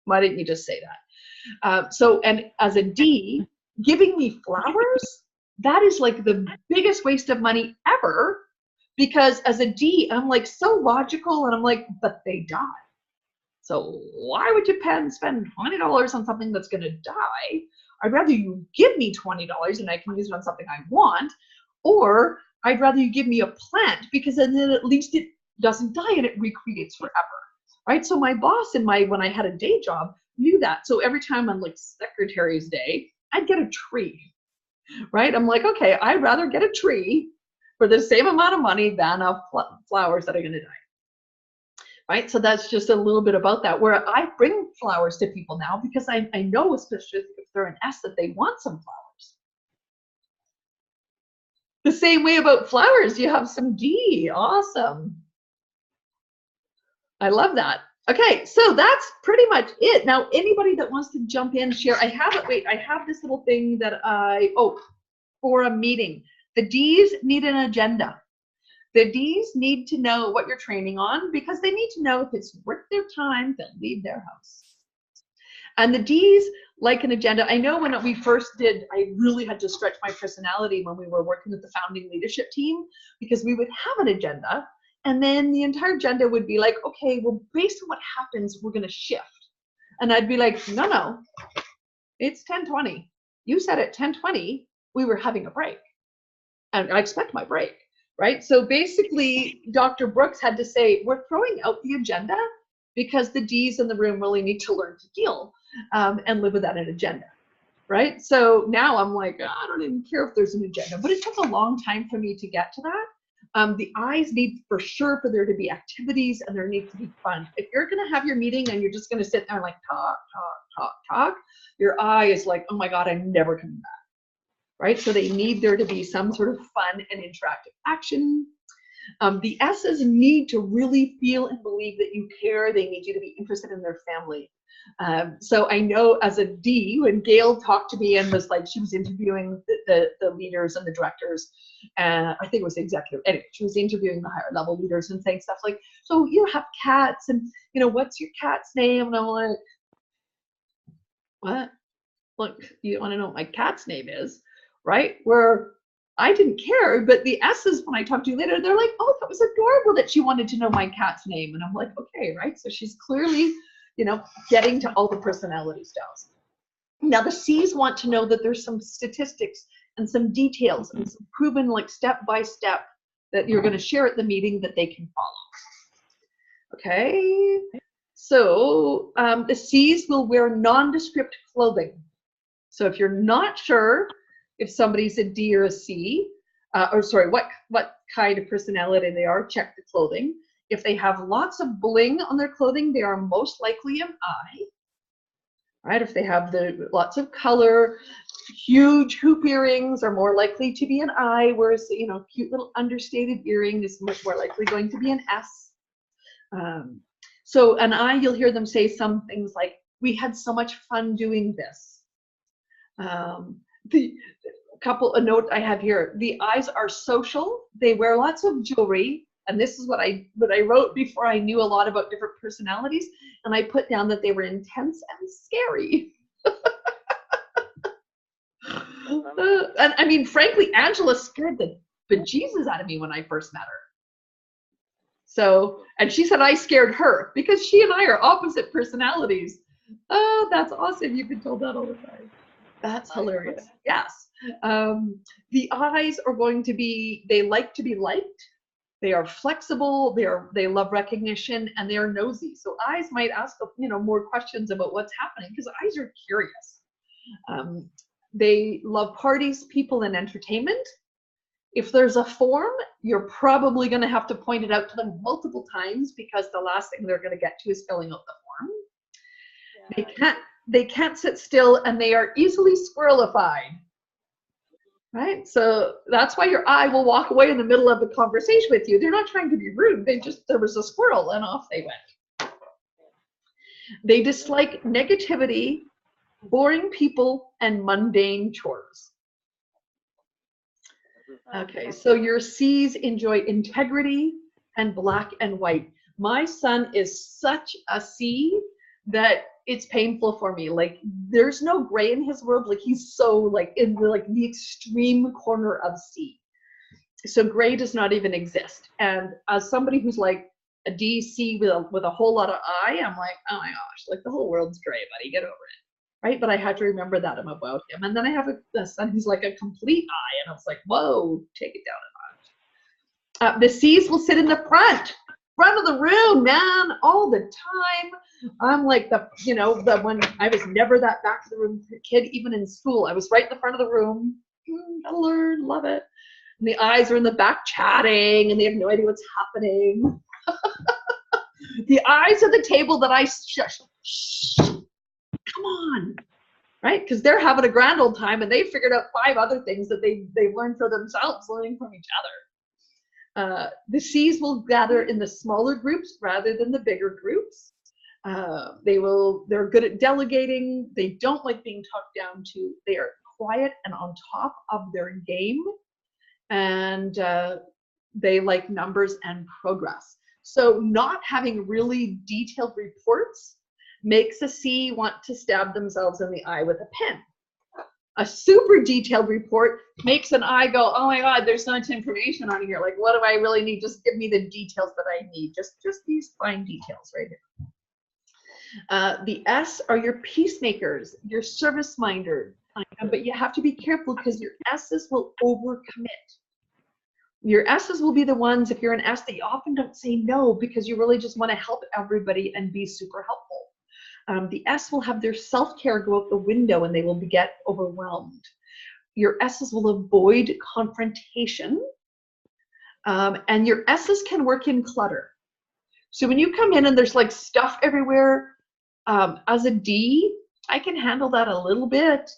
Why didn't you just say that? And as a D, giving me flowers, that is like the biggest waste of money ever because as a D, I'm like so logical and I'm like, but they die. So why would you spend $20 on something that's going to die? I'd rather you give me $20 and I can use it on something I want, or I'd rather you give me a plant, because then at least it doesn't die and it recreates forever, right? So my boss when I had a day job knew that. So every time on like Secretary's Day, I'd get a tree, right? I'm like, okay, I'd rather get a tree for the same amount of money than flowers that are going to die. Right, so that's just a little bit about that, where I bring flowers to people now because I know, especially if they're an S, that they want some flowers. The same way about flowers, you have some D. Awesome. I love that. Okay, so that's pretty much it. Now, anybody that wants to jump in, share, I have this little thing that for a meeting. The D's need an agenda. The D's need to know what you're training on, because they need to know if it's worth their time to leave their house. And the D's like an agenda. I know when we first did, I really had to stretch my personality when we were working with the founding leadership team, because we would have an agenda, and then the entire agenda would be like, okay, well, based on what happens, we're going to shift. And I'd be like, no, it's 10:20. You said at 10:20 we were having a break, and I expect my break. Right? So basically, Dr. Brooks had to say, we're throwing out the agenda because the D's in the room really need to learn to deal and live without an agenda. Right? So now I'm like, I don't even care if there's an agenda, but it took a long time for me to get to that. The I's need for sure for there to be activities, and there needs to be fun. If you're going to have your meeting and you're just going to sit there and like talk, your I is like, oh my God, I'm never coming back. Right? So they need there to be some sort of fun and interactive action. The S's need to really feel and believe that you care. They need you to be interested in their family. So I know as a D, when Gail talked to me and was like, she was interviewing the leaders and the directors, I think it was the executive, anyway, she was interviewing the higher level leaders and saying stuff like, so you have cats, and what's your cat's name? And I'm like, what? Look, you want to know what my cat's name is? Right? Where I didn't care, but the S's, when I talked to you later, they're like, oh, that was adorable that she wanted to know my cat's name. And I'm like, okay, right? So she's clearly, getting to all the personality styles. Now the C's want to know that there's some statistics and some details and some proven, like, step by step that you're going to share at the meeting that they can follow. Okay. So the C's will wear nondescript clothing. So if you're not sure if somebody's a D or a C, what kind of personality they are, check the clothing. If they have lots of bling on their clothing, they are most likely an I. Right? If they have lots of color, huge hoop earrings are more likely to be an I, whereas cute little understated earring is much more likely going to be an S. So an I, you'll hear them say some things like, we had so much fun doing this. A note I have here, the I's are social. They wear lots of jewelry. And this is what I wrote before I knew a lot about different personalities. And I put down that they were intense and scary. And I mean, frankly, Angela scared the bejesus out of me when I first met her. So, and she said I scared her because she and I are opposite personalities. Oh, that's awesome. You've been told that all the time. That's hilarious. Yes. The I's are going to be, they like to be liked. They are flexible. They love recognition, and they are nosy. So I's might ask, more questions about what's happening, because I's are curious. They love parties, people, and entertainment. If there's a form, you're probably going to have to point it out to them multiple times, because the last thing they're going to get to is filling out the form. Yeah. They can't sit still, and they are easily squirrelified. Right? So that's why your I will walk away in the middle of the conversation with you. They're not trying to be rude. There was a squirrel and off they went. They dislike negativity, boring people, and mundane chores. Okay, so your C's enjoy integrity and black and white. My son is such a C that it's painful for me. Like, there's no gray in his world. Like, he's so in the extreme corner of C. So gray does not even exist. And as somebody who's like, a DC with a whole lot of I, I'm like, oh my gosh, like the whole world's gray, buddy, get over it, right? But I had to remember that I'm about him. And then I have a son who's like a complete I, and I was like, whoa, take it down a notch. The C's will sit in the front of the room, man, all the time. I'm like when I was never that back of the room kid, even in school, I was right in the front of the room. Gotta learn, love it. And the I's are in the back chatting, and they have no idea what's happening. The I's at the table that I shush. Come on, right? Because they're having a grand old time, and they figured out 5 other things that they've learned for themselves, learning from each other. The C's will gather in the smaller groups rather than the bigger groups. They're good at delegating. They don't like being talked down to. They are quiet and on top of their game, and they like numbers and progress. So not having really detailed reports makes a C want to stab themselves in the eye with a pen. A super detailed report makes an I go, oh my God, there's so much information on here. Like, what do I really need? Just give me the details that I need. Just these fine details right here. The S are your peacemakers, your service-minded. But you have to be careful because your S's will overcommit. Your S's will be the ones, if you're an S, that you often don't say no because you really just want to help everybody and be super helpful. The S will have their self-care go out the window and they will get overwhelmed. Your S's will avoid confrontation. And your S's can work in clutter. So when you come in and there's like stuff everywhere, as a D, I can handle that a little bit.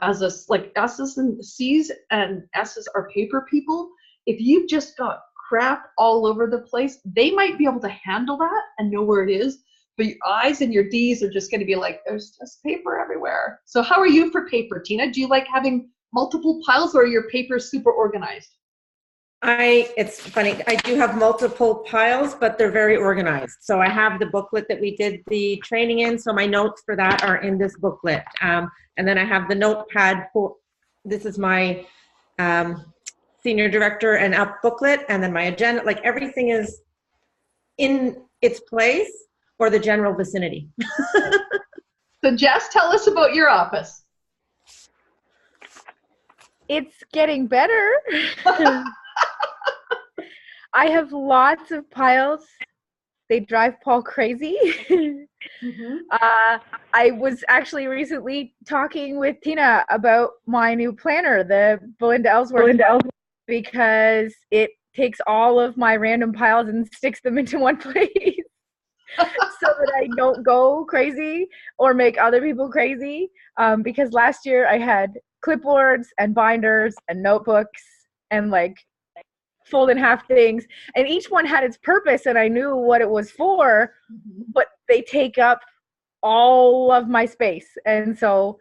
As S's and C's and S's are paper people. If you've just got crap all over the place, they might be able to handle that and know where it is. But your I's and your D's are just going to be like, there's just paper everywhere. So how are you for paper, Tina? Do you like having multiple piles, or are your papers super organized? It's funny, I do have multiple piles, but they're very organized. So I have the booklet that we did the training in. So my notes for that are in this booklet. And then I have the notepad this is my senior director and up booklet. And then my agenda, like everything is in its place or the general vicinity. So Jess, tell us about your office. It's getting better. I have lots of piles. They drive Paul crazy. Mm-hmm. I was actually recently talking with Tina about my new planner, the Belinda Ellsworth, because it takes all of my random piles and sticks them into one place so that I don't go crazy or make other people crazy. Because last year I had clipboards and binders and notebooks and like fold in half things, and each one had its purpose and I knew what it was for, but they take up all of my space. And so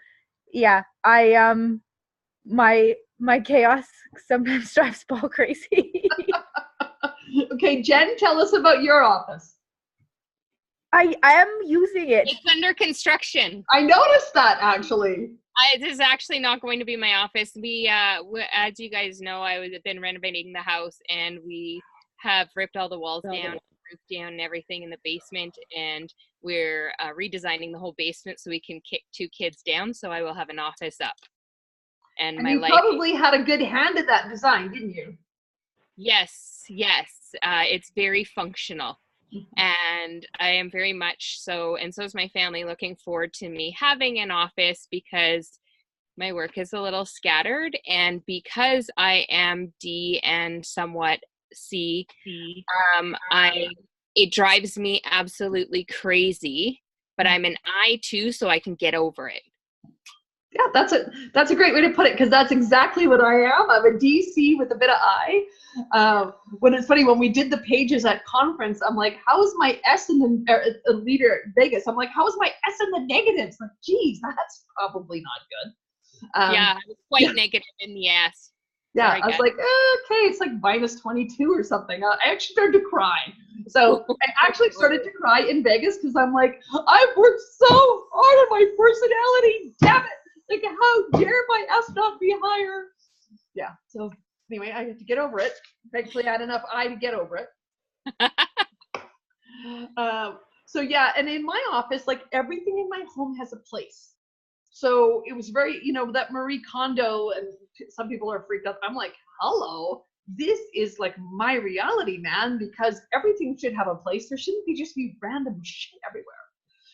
yeah, my chaos sometimes drives Paul crazy. Okay, Jen, tell us about your office. I am using it. It's under construction. I noticed that actually. This is actually not going to be my office. We as you guys know, I've been renovating the house, and we have ripped all the walls down, roof down, and everything in the basement, and we're redesigning the whole basement so we can kick 2 kids down. So I will have an office up. And my you probably had a good hand at that design, didn't you? Yes. It's very functional. And I am very much so, and so is my family, looking forward to me having an office because my work is a little scattered, and because I am D and somewhat C, it drives me absolutely crazy, but I'm an I too, so I can get over it. Yeah, that's a great way to put it, because that's exactly what I am. I'm a DC with a bit of I. When it's funny, when we did the pages at conference, I'm like, how is my S in the leader at Vegas? I'm like, how is my S in the negatives? Like, geez, that's probably not good. Yeah, I was quite negative in the S. Yeah, Sorry, I was like, okay, it's like minus 22 or something. I actually started to cry. So I actually started to cry in Vegas because I'm like, I've worked so hard on my personality, damn it. Like, how dare my S not be higher? Yeah, so anyway, I had to get over it. Thankfully, I had enough I to get over it. So yeah, and in my office, like everything in my home has a place. So it was very, you know, that Marie Kondo, and some people are freaked out. I'm like, hello, this is like my reality, man, because everything should have a place. There shouldn't be just be random shit everywhere.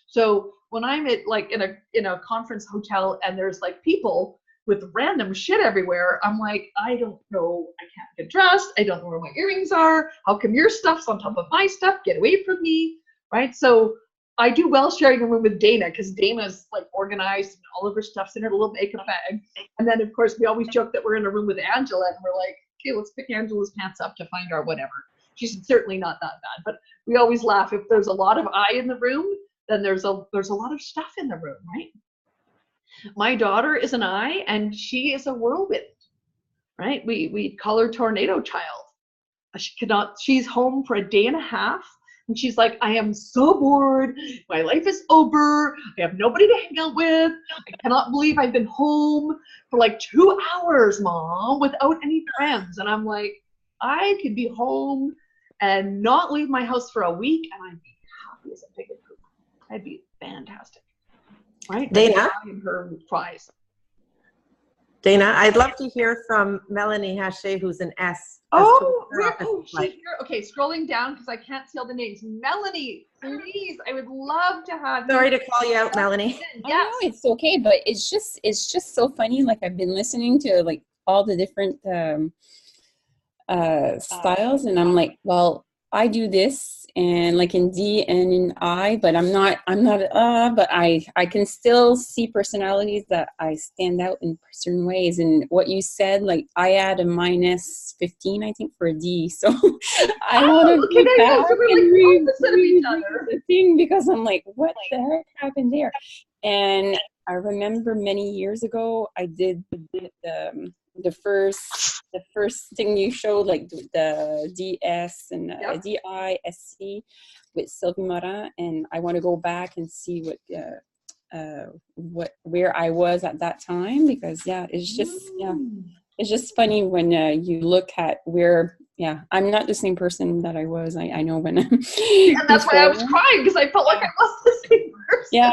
So when I'm at like in a conference hotel and there's like people with random shit everywhere, I'm like, I don't know, I can't get dressed, I don't know where my earrings are, how come your stuff's on top of my stuff, get away from me, right? So I do well sharing a room with Dana, because Dana's like organized and all of her stuff's in her little makeup bag. And then of course we always joke that we're in a room with Angela and we're like, okay, let's pick Angela's pants up to find our whatever. She's certainly not that bad, but we always laugh. If there's a lot of I in the room, then there's a lot of stuff in the room, right? My daughter is an I, and she is a whirlwind, right? We call her Tornado Child. She's home for a day and a half, and she's like, I am so bored. My life is over. I have nobody to hang out with. I cannot believe I've been home for like 2 hours, Mom, without any friends. And I'm like, I could be home and not leave my house for a week, and I'd be happy as a pig in poop. I'd be fantastic. Right? Dana? Her prize. Dana, I'd love to hear from Melanie Haché, who's an S. She's here. Okay, scrolling down because I can't see all the names. Melanie, please, I would love to have you. Sorry to call you out, Melanie. Yes. No, it's okay, but it's just so funny. Like I've been listening to like all the different styles, and I'm like, well, I do this, and like in D and in I, but I'm not but I can still see personalities that I stand out in certain ways. And what you said, like I add a -15, I think, for a D. So I want to okay, go back so we're and like opposite of each other. the thing, because I'm like, what the heck happened there? And I remember many years ago, I did the first thing you showed, like the DS and DISC with Sylvie Morin, and I want to go back and see where I was at that time, because it's just funny when you look at where I'm not the same person that I was. I know when and that's why I was crying, because I felt like I was the same person. Yeah.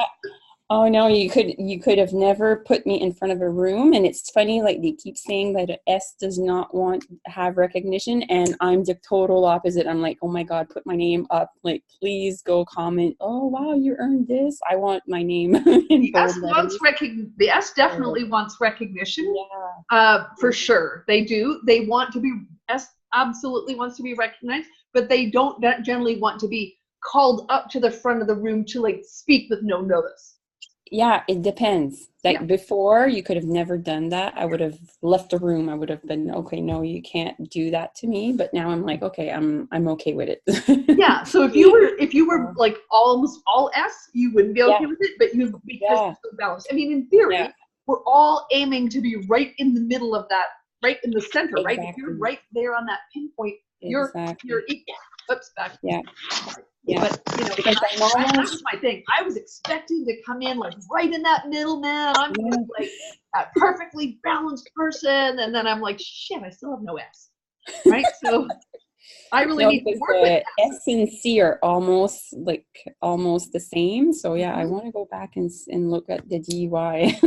Oh no, you could have never put me in front of a room. And it's funny, like they keep saying that an S does not want to have recognition, and I'm the total opposite. I'm like, oh my God, put my name up, like please go comment. Oh wow, you earned this. I want my name. The S definitely wants recognition. For sure. They do. They want to be, S absolutely wants to be recognized, but they don't generally want to be called up to the front of the room to like speak with no notice. Yeah, it depends. Like before, you could have never done that. I would have left the room. I would have been, okay, no, you can't do that to me. But now I'm like, okay, I'm okay with it. Yeah. So if you were like almost all S, you wouldn't be okay with it. But because it's so balanced. I mean, in theory, we're all aiming to be right in the middle of that, right in the center, right? If you're right there on that pinpoint, you're equal. Oops, back. Yeah. Yeah. But that's my thing. I was expecting to come in like right in that middle, man. I'm like a perfectly balanced person, and then I'm like, shit, I still have no S. Right? So I really need to work with S and C are almost the same. So I want to go back and look at the DY.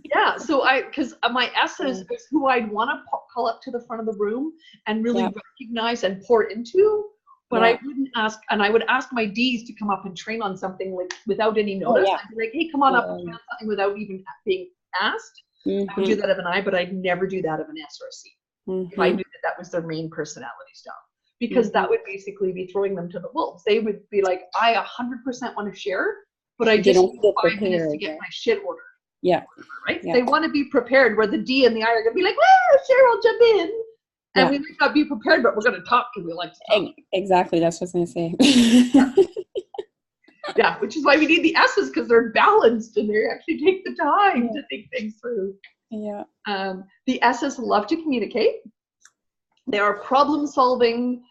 Yeah, so because my S is who I'd want to call up to the front of the room and really recognize and pour into. But I wouldn't ask, and I would ask my Ds to come up and train on something like without any notice. I'd be like, hey, come on up and train on something without even being asked. I would do that of an I, but I'd never do that of an S or a C. If I knew that was their main personality stuff. Because that would basically be throwing them to the wolves. They would be like, I 100% want to share, but I just need 5 minutes to get my shit ordered. Yeah. Right? Yeah. They want to be prepared, where the D and the I are going to be like, well, Cheryl, jump in. And we might not be prepared, but we're going to talk because we like to talk. Exactly. That's what I was going to say. Yeah, which is why we need the S's, because they're balanced and they actually take the time to think things through. Yeah. The S's love to communicate. They are problem solving.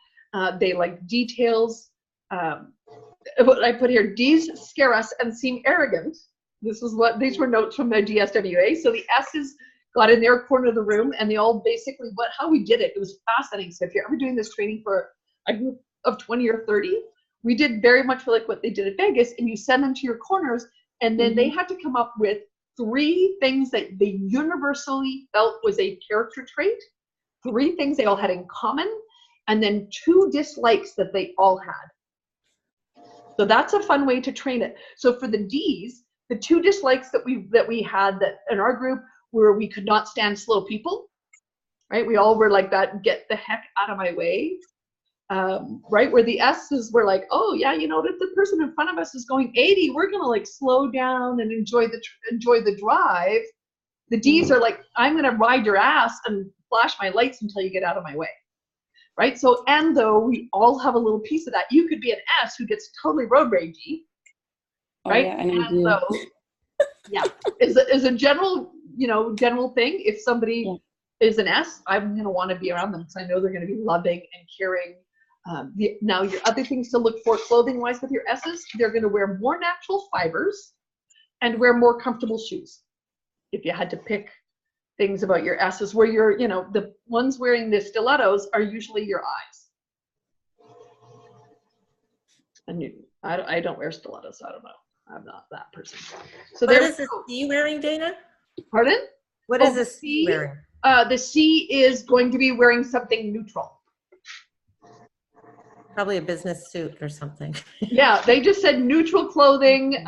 They like details. What I put here, D's scare us and seem arrogant. These were notes from the DSWA. So the S's got in their corner of the room, and they all basically, how we did it, it was fascinating. So if you're ever doing this training for a group of 20 or 30, we did very much like what they did at Vegas, and you send them to your corners, and then they had to come up with 3 things that they universally felt was a character trait, 3 things they all had in common, and then 2 dislikes that they all had. So that's a fun way to train it. So for the D's, the 2 dislikes that we had that in our group were we could not stand slow people, right? We all were like that, get the heck out of my way. Right, where the S's were like, oh yeah, you know, if the person in front of us is going 80, we're gonna like slow down and enjoy the drive. The D's are like, I'm gonna ride your ass and flash my lights until you get out of my way, right? So, and though we all have a little piece of that, you could be an S who gets totally road ragey, right? Oh, yeah, and I do. So, yeah, is a general, general thing. If somebody is an S, I'm gonna want to be around them because I know they're gonna be loving and caring. Now, your other things to look for clothing-wise with your S's, they're going to wear more natural fibers and wear more comfortable shoes. If you had to pick things about your S's, where you're, the ones wearing the stilettos are usually your eyes. And I don't wear stilettos, so I don't know. I'm not that person. So what is the C wearing, Dana? Pardon? What is the C wearing? The C is going to be wearing something neutral. Probably a business suit or something. Yeah, they just said neutral clothing.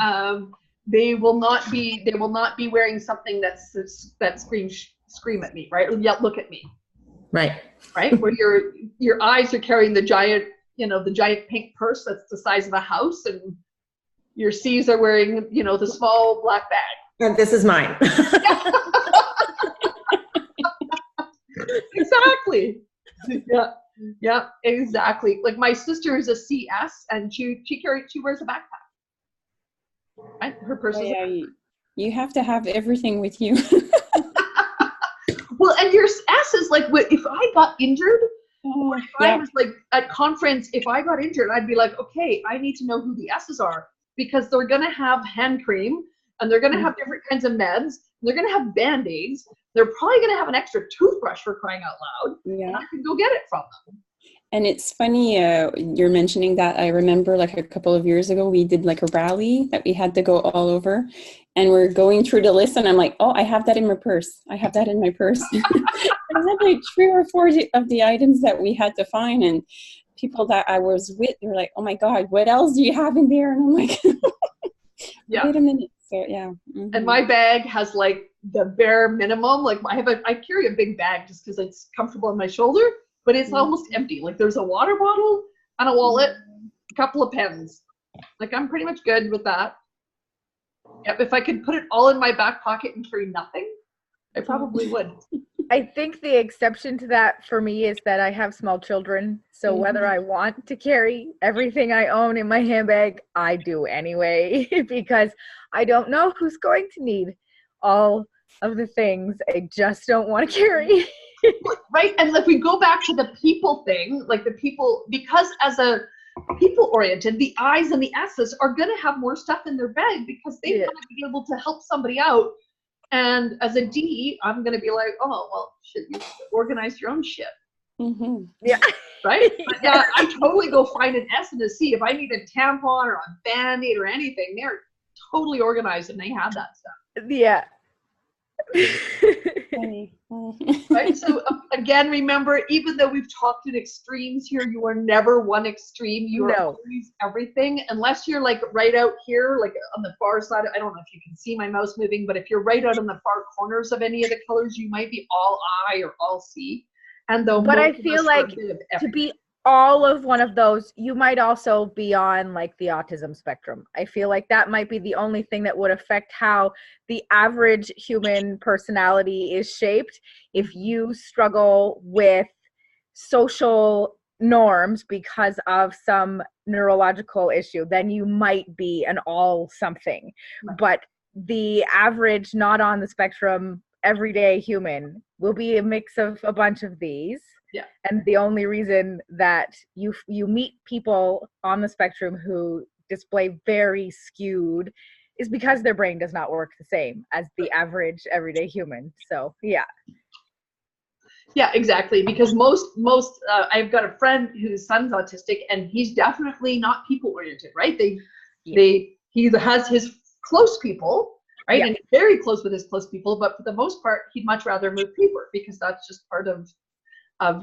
They will not be wearing something that scream at me, right? Yeah, look at me. Right. Right? Where your eyes are carrying the giant, the giant pink purse that's the size of a house, and your C's are wearing, the small black bag. And this is mine. Exactly. Yeah. Yeah, exactly. Like my sister is a CS, and she wears a backpack. Right? Her purse is. Yeah, you have to have everything with you. Well, and your S is like, if I got injured, or if I was like at conference, if I got injured, I'd be like, okay, I need to know who the S's are, because they're gonna have hand cream, and they're gonna have different kinds of meds, and they're gonna have Band-Aids. They're probably going to have an extra toothbrush, for crying out loud. Yeah. And I can go get it from them. And it's funny, you're mentioning that. I remember like a couple of years ago, we did like a rally that we had to go all over, and we're going through the list, and I'm like, oh, I have that in my purse. I have that in my purse. I had like 3 or 4 of the items that we had to find, and people that I was with, they're like, oh my God, what else do you have in there? And I'm like, wait a minute. So yeah. Mm-hmm. And my bag has like the bare minimum. Like I carry a big bag just because it's comfortable on my shoulder, but it's almost empty. Like there's a water bottle and a wallet, a couple of pens. Like I'm pretty much good with that. Yep. If I could put it all in my back pocket and carry nothing, I probably would. I think the exception to that for me is that I have small children. So whether I want to carry everything I own in my handbag, I do anyway, because I don't know who's going to need all of the things I just don't want to carry. Right. And if we go back to the people thing, like the people, because as a people oriented, the I's and the S's are going to have more stuff in their bag because they want to be able to help somebody out. And as a D, I'm going to be like, oh, well, shit, you organize your own shit. Mm-hmm. Yeah. Right? Yeah, I totally go find an S and a C. If I need a tampon or a Band-Aid or anything, they're totally organized and they have that stuff. Yeah. Right? So again, remember, even though we've talked in extremes here, you are never one extreme. You are always everything, unless you're like right out here, like on the far side. I don't know if you can see my mouse moving, but if you're right out on the far corners of any of the colors, you might be all I or all C. And though, but I feel like to be all of one of those, you might also be on like the autism spectrum. I feel like that might be the only thing that would affect how the average human personality is shaped. If you struggle with social norms because of some neurological issue, then you might be an all something. Right. But the average, not on the spectrum, everyday human will be a mix of a bunch of these. Yeah. And the only reason that you meet people on the spectrum who display very skewed is because their brain does not work the same as the average everyday human. So, yeah. Yeah, exactly. Because I've got a friend whose son's autistic, and he's definitely not people oriented, right? He either has his close people, right, Yeah. and he's very close with his close people, but for the most part, he'd much rather move paper because that's just part of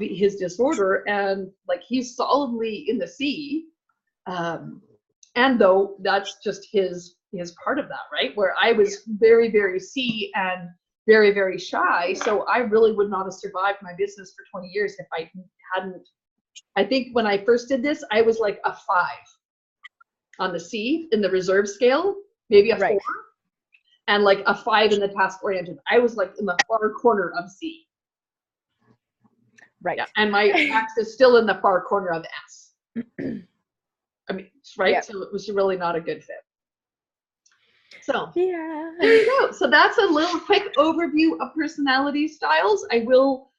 his disorder. And like he's solidly in the C, and though that's just his part of that, right? Where I was very, very C and very, very shy. So I really would not have survived my business for 20 years if I hadn't. I think when I first did this, I was like a 5 on the C in the reserve scale, maybe a 4, and like a 5 in the task oriented. I was like in the far corner of C. Right. Yeah, and my X is still in the far corner of S. I mean, right? Yeah. So it was really not a good fit. So Yeah. there you go. So that's a little quick overview of personality styles. I will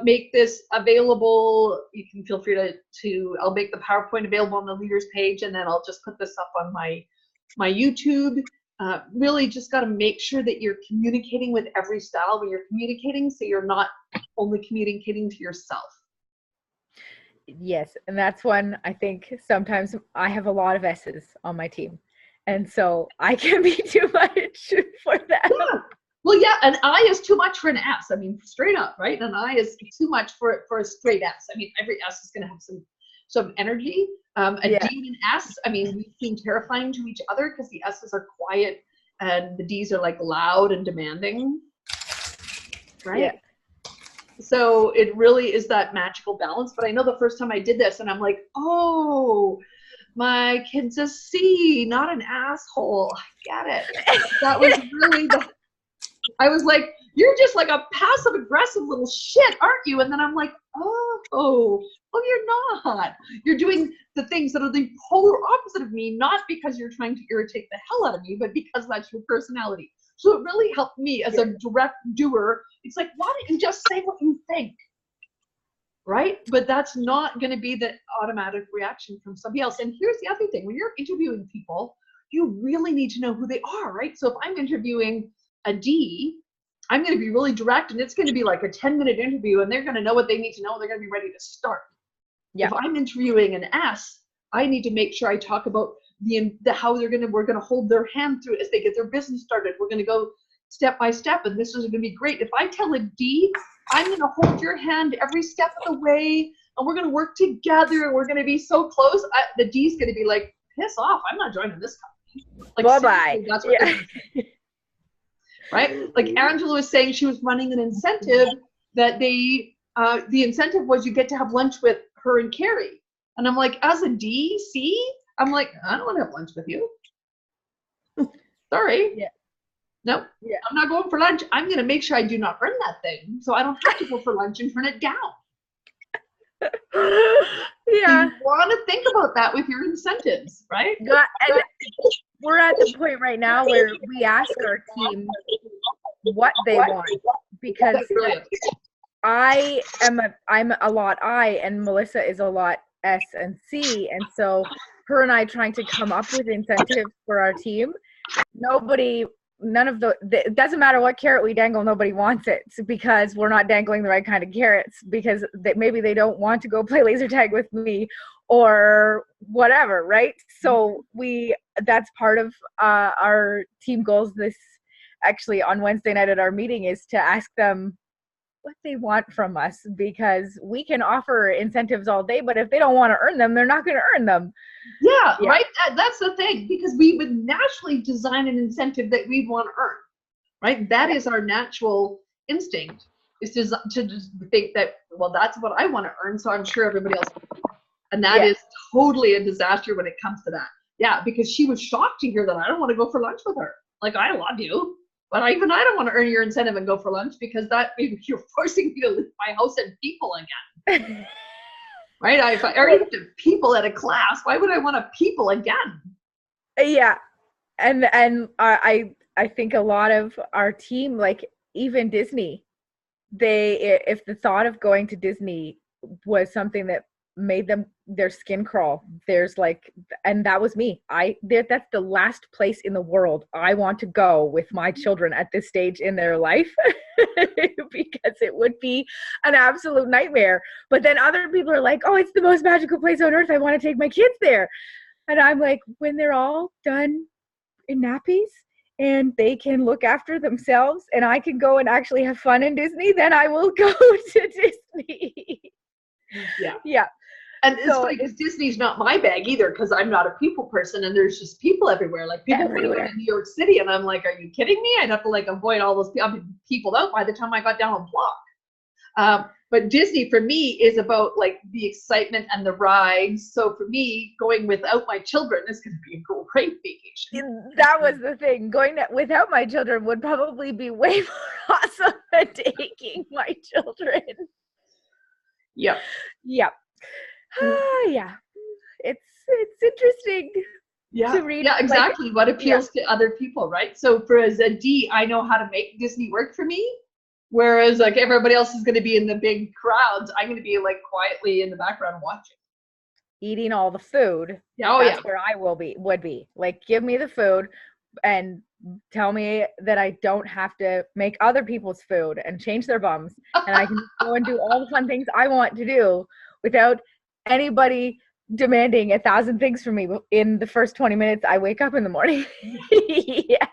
make this available. You can feel free to I'll make the PowerPoint available on the leaders page, and then I'll just put this up on my YouTube. Really just got to make sure that you're communicating with every style when you're communicating, so you're not only communicating to yourself. Yes, and that's one I think sometimes I have a lot of S's on my team. And so I can be too much for that. Yeah. Well, yeah, an I is too much for an S. I mean, straight up, right? An I is too much for a straight S. I mean, every S is going to have some energy. A D and an S, I mean, we seem terrifying to each other because the S's are quiet and the D's are like loud and demanding, right? Yeah. So it really is that magical balance. But I know the first time I did this and I'm like, oh, my kid's a C, not an asshole. I get it. That was really I was like, you're just like a passive aggressive little shit, aren't you? And then I'm like, oh, you're not. You're doing the things that are the polar opposite of me, not because you're trying to irritate the hell out of me, but because that's your personality. So it really helped me as a direct doer. It's like, why don't you just say what you think? Right? But that's not going to be the automatic reaction from somebody else. And here's the other thing. When you're interviewing people, you really need to know who they are, right? So if I'm interviewing a D, I'm going to be really direct, and it's going to be like a 10-minute interview, and they're going to know what they need to know. They're going to be ready to start. Yeah. If I'm interviewing an S, I need to make sure I talk about the how we're going to hold their hand through it as they get their business started. We're going to go step by step, and this is going to be great. If I tell a D, I'm going to hold your hand every step of the way, and we're going to work together, and we're going to be so close. The D's going to be like, piss off, I'm not joining this company. Like, bye-bye. That's what right? Like Angela was saying, she was running an incentive that the incentive was you get to have lunch with her and Carrie. And I'm like, as a DC, I'm like, I don't want to have lunch with you. Sorry. Yeah. Nope. Yeah. I'm not going for lunch. I'm going to make sure I do not earn that thing, so I don't have to go for lunch and turn it down. Yeah. So you want to think about that with your incentives, right? Yeah, and we're at the point right now where we ask our team what they want, because I'm a lot I, and Melissa is a lot S and C, and so her and I trying to come up with incentives for our team. It doesn't matter what carrot we dangle, nobody wants it, because we're not dangling the right kind of carrots, because maybe they don't want to go play laser tag with me or whatever, right? So that's part of our team goals. This actually on Wednesday night at our meeting is to ask them what they want from us, because we can offer incentives all day, but if they don't want to earn them, they're not going to earn them. Yeah, right? That's the thing, because we would naturally design an incentive that we'd want to earn, right? That is our natural instinct, is to just think that, well, that's what I want to earn, so I'm sure everybody else will. And that is totally a disaster when it comes to that. Yeah, because she was shocked to hear that I don't want to go for lunch with her. Like, I love you, but I don't want to earn your incentive and go for lunch, because that you're forcing me to leave my house and people again. Right? If I already have to people at a class, why would I want to people again? Yeah, and I think a lot of our team, like even Disney, if the thought of going to Disney was something that made their skin crawl, and that was me. That's the last place in the world I want to go with my children at this stage in their life. because it would be an absolute nightmare. But then other people are like, oh, it's the most magical place on earth. I want to take my kids there. And I'm like, when they're all done in nappies and they can look after themselves and I can go and actually have fun in Disney, then I will go to Disney. Yeah. Yeah. And it's funny because Disney's not my bag either, because I'm not a people person and there's just people everywhere. Like people everywhere in New York City, and I'm like, are you kidding me? I'd have to like avoid all those people out by the time I got down a block. But Disney for me is about like the excitement and the rides. So for me, going without my children is going to be a great vacation. That was the thing. Going without my children would probably be way more awesome than taking my children. Yep. Yep. Yeah. It's interesting to read. Yeah, exactly. Like, what appeals to other people, right? So for as a D, I know how to make Disney work for me. Whereas like everybody else is going to be in the big crowds, I'm going to be like quietly in the background watching. Eating all the food. That's where I would be. Like, give me the food and tell me that I don't have to make other people's food and change their bums. And I can go and do all the fun things I want to do without anybody demanding 1,000 things from me in the first 20 minutes I wake up in the morning. Yes.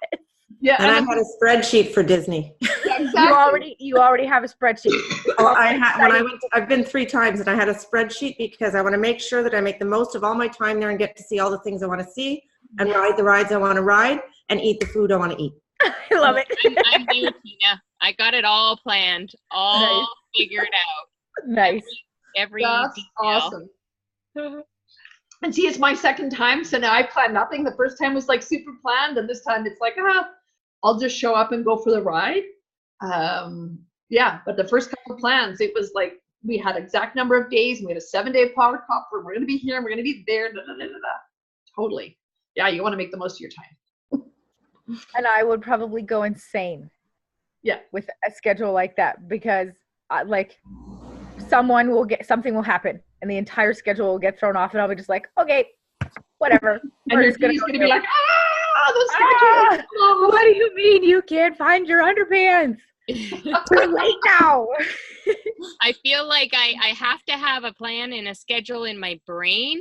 Yeah, and I had a spreadsheet for Disney. Yeah, exactly. You already have a spreadsheet. Oh, I've been 3 times and I had a spreadsheet because I want to make sure that I make the most of all my time there and get to see all the things I want to see and ride the rides I want to ride and eat the food I want to eat. I love it. I'm new, Tina. I got it all planned, all figured out. Nice. Every That's detail. awesome. And see, it's my second time, so now I plan nothing. The first time was like super planned, and this time it's like, I'll just show up and go for the ride. But the first couple of plans, it was like we had exact number of days. And we had a 7-day power cop where we're going to be here and we're going to be there. Totally. Yeah, you want to make the most of your time. And I would probably go insane. Yeah. With a schedule like that, because something will happen and the entire schedule will get thrown off and I'll be just like, okay, whatever. And your team's going to be like, the schedule. What do you mean you can't find your underpants? Too late now. I feel like I have to have a plan and a schedule in my brain,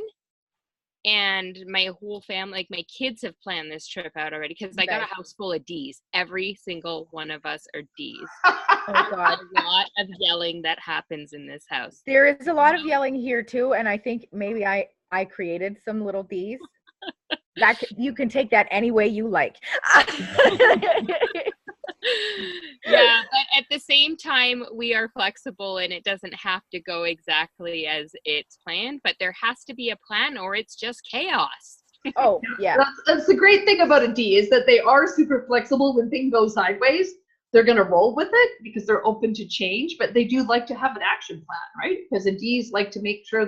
and my whole family, like my kids have planned this trip out already because I got a house full of D's. Every single one of us are D's. Oh God. A lot of yelling that happens in this house. There is a lot of yelling here too, and I think maybe I created some little D's. That you can take that any way you like. Yeah, but at the same time, we are flexible and it doesn't have to go exactly as it's planned, but there has to be a plan or it's just chaos. Oh, yeah. That's the great thing about a D is that they are super flexible. When things go sideways, they're going to roll with it because they're open to change, but they do like to have an action plan, right? Because the Ds like to make sure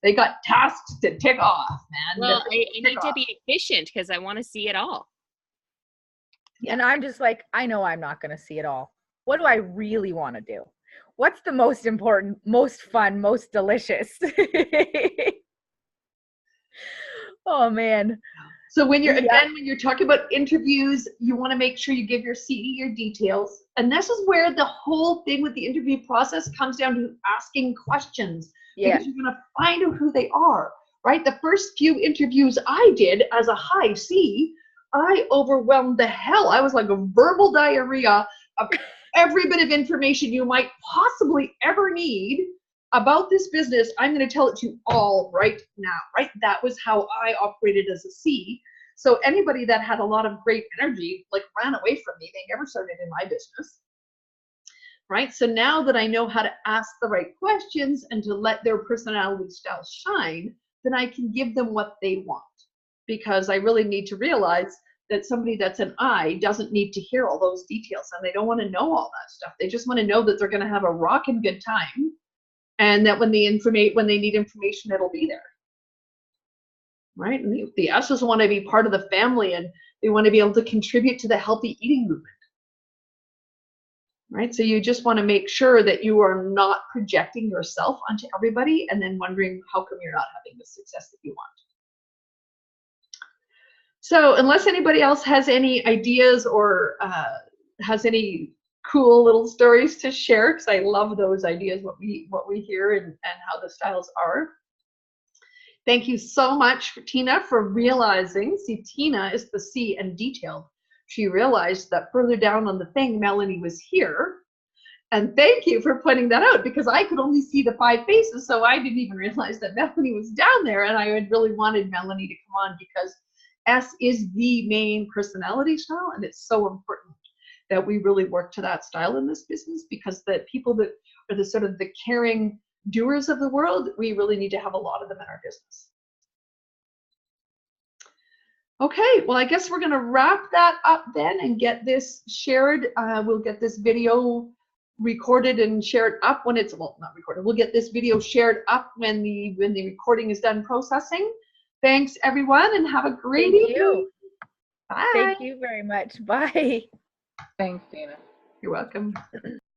they got tasks to tick off, man. Well, I need to be efficient because I want to see it all. And I'm just like, I know I'm not going to see it all. What do I really want to do? What's the most important, most fun, most delicious? Oh, man. So when you're talking about interviews, you want to make sure you give your CE your details. And this is where the whole thing with the interview process comes down to asking questions. Yeah. Because you're going to find out who they are, right? The first few interviews I did as a high C, I overwhelmed the hell. I was like a verbal diarrhea of every bit of information you might possibly ever need about this business. I'm going to tell it to you all right now, right? That was how I operated as a C. So anybody that had a lot of great energy, like ran away from me. They never started in my business, right? So now that I know how to ask the right questions and to let their personality style shine, then I can give them what they want. Because I really need to realize that somebody that's an I doesn't need to hear all those details and they don't want to know all that stuff. They just want to know that they're going to have a rockin' good time and that when they need information, it'll be there. Right? And the S's want to be part of the family and they want to be able to contribute to the healthy eating movement. Right? So you just want to make sure that you are not projecting yourself onto everybody and then wondering how come you're not having the success that you want. So unless anybody else has any ideas or has any cool little stories to share, because I love those ideas, what we hear and how the styles are. Thank you so much, Tina, for realizing. See, Tina is the C and detailed. She realized that further down on the thing, Melanie was here. And thank you for pointing that out, because I could only see the 5 faces, so I didn't even realize that Melanie was down there, and I had really wanted Melanie to come on because S is the main personality style, and it's so important that we really work to that style in this business, because the people that are the sort of the caring doers of the world, we really need to have a lot of them in our business. Okay, well, I guess we're going to wrap that up then and get this shared. We'll get this video recorded and shared up when it's, well, not recorded. We'll get this video shared up when the recording is done processing. Thanks, everyone, and have a great evening. Bye. Thank you very much. Bye. Thanks, Dana. You're welcome.